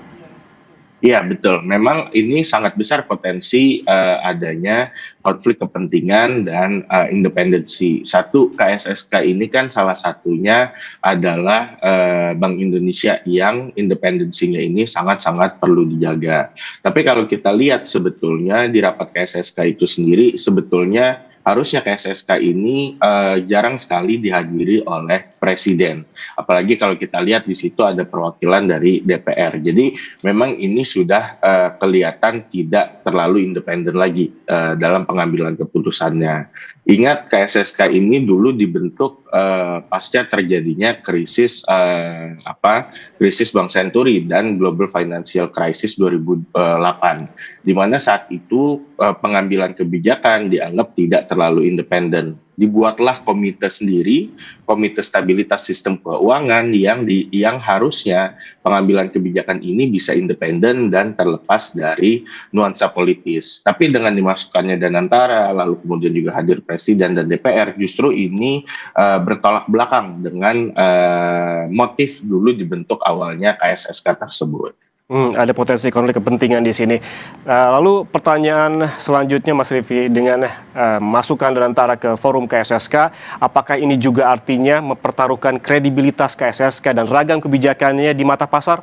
Iya, betul. Memang ini sangat besar potensi adanya konflik kepentingan dan independensi. Satu, KSSK ini kan salah satunya adalah Bank Indonesia yang independensinya ini sangat-sangat perlu dijaga. Tapi kalau kita lihat sebetulnya di rapat KSSK itu sendiri, sebetulnya harusnya KSSK ini jarang sekali dihadiri oleh Presiden. Apalagi kalau kita lihat di situ ada perwakilan dari DPR. Jadi memang ini sudah kelihatan tidak terlalu independen lagi dalam pengambilan keputusannya. Ingat, KSSK ini dulu dibentuk pasca terjadinya krisis krisis Bank Senturi dan Global Financial Crisis 2008, di mana saat itu pengambilan kebijakan dianggap tidak terlalu independen. Dibuatlah komite sendiri, Komite Stabilitas Sistem Keuangan, yang harusnya pengambilan kebijakan ini bisa independen dan terlepas dari nuansa politis. Tapi dengan dimasukkannya Danantara, lalu kemudian juga hadir Presiden dan DPR, justru ini bertolak belakang dengan motif dulu dibentuk awalnya KSSK tersebut. Ada potensi konflik kepentingan di sini. Lalu pertanyaan selanjutnya, Mas Rifki, dengan masukan Danantara ke forum KSSK, apakah ini juga artinya mempertaruhkan kredibilitas KSSK dan ragam kebijakannya di mata pasar?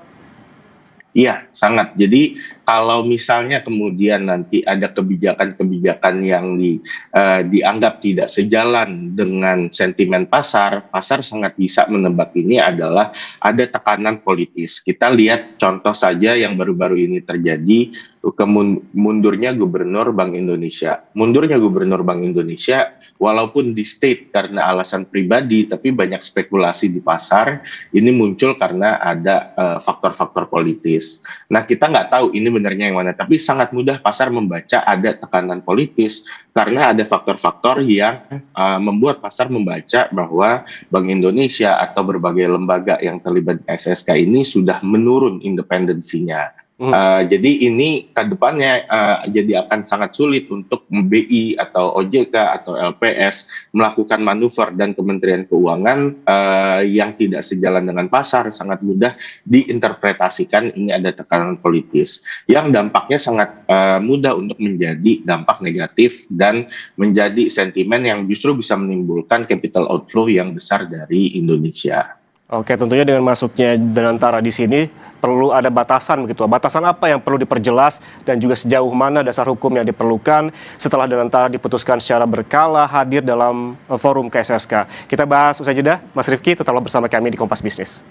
Iya, sangat. Jadi kalau misalnya kemudian nanti ada kebijakan-kebijakan yang dianggap tidak sejalan dengan sentimen pasar, pasar sangat bisa menebak ini adalah ada tekanan politis. Kita lihat contoh saja yang baru-baru ini terjadi, mundurnya Gubernur Bank Indonesia. Mundurnya Gubernur Bank Indonesia, walaupun di state karena alasan pribadi, tapi banyak spekulasi di pasar, ini muncul karena ada faktor-faktor politis. Nah, kita nggak tahu ini benarnya yang mana, tapi sangat mudah pasar membaca ada tekanan politis karena ada faktor-faktor yang membuat pasar membaca bahwa Bank Indonesia atau berbagai lembaga yang terlibat SSK ini sudah menurun independensinya. Jadi ini ke depannya jadi akan sangat sulit untuk BI atau OJK atau LPS melakukan manuver, dan Kementerian Keuangan yang tidak sejalan dengan pasar sangat mudah diinterpretasikan ini ada tekanan politis yang dampaknya sangat mudah untuk menjadi dampak negatif dan menjadi sentimen yang justru bisa menimbulkan capital outflow yang besar dari Indonesia. Oke, tentunya dengan masuknya Danantara di sini perlu ada batasan begitu. Batasan apa yang perlu diperjelas dan juga sejauh mana dasar hukum yang diperlukan setelah Danantara diputuskan secara berkala hadir dalam forum KSSK. Kita bahas usai jeda. Mas Rifki, tetaplah bersama kami di Kompas Bisnis.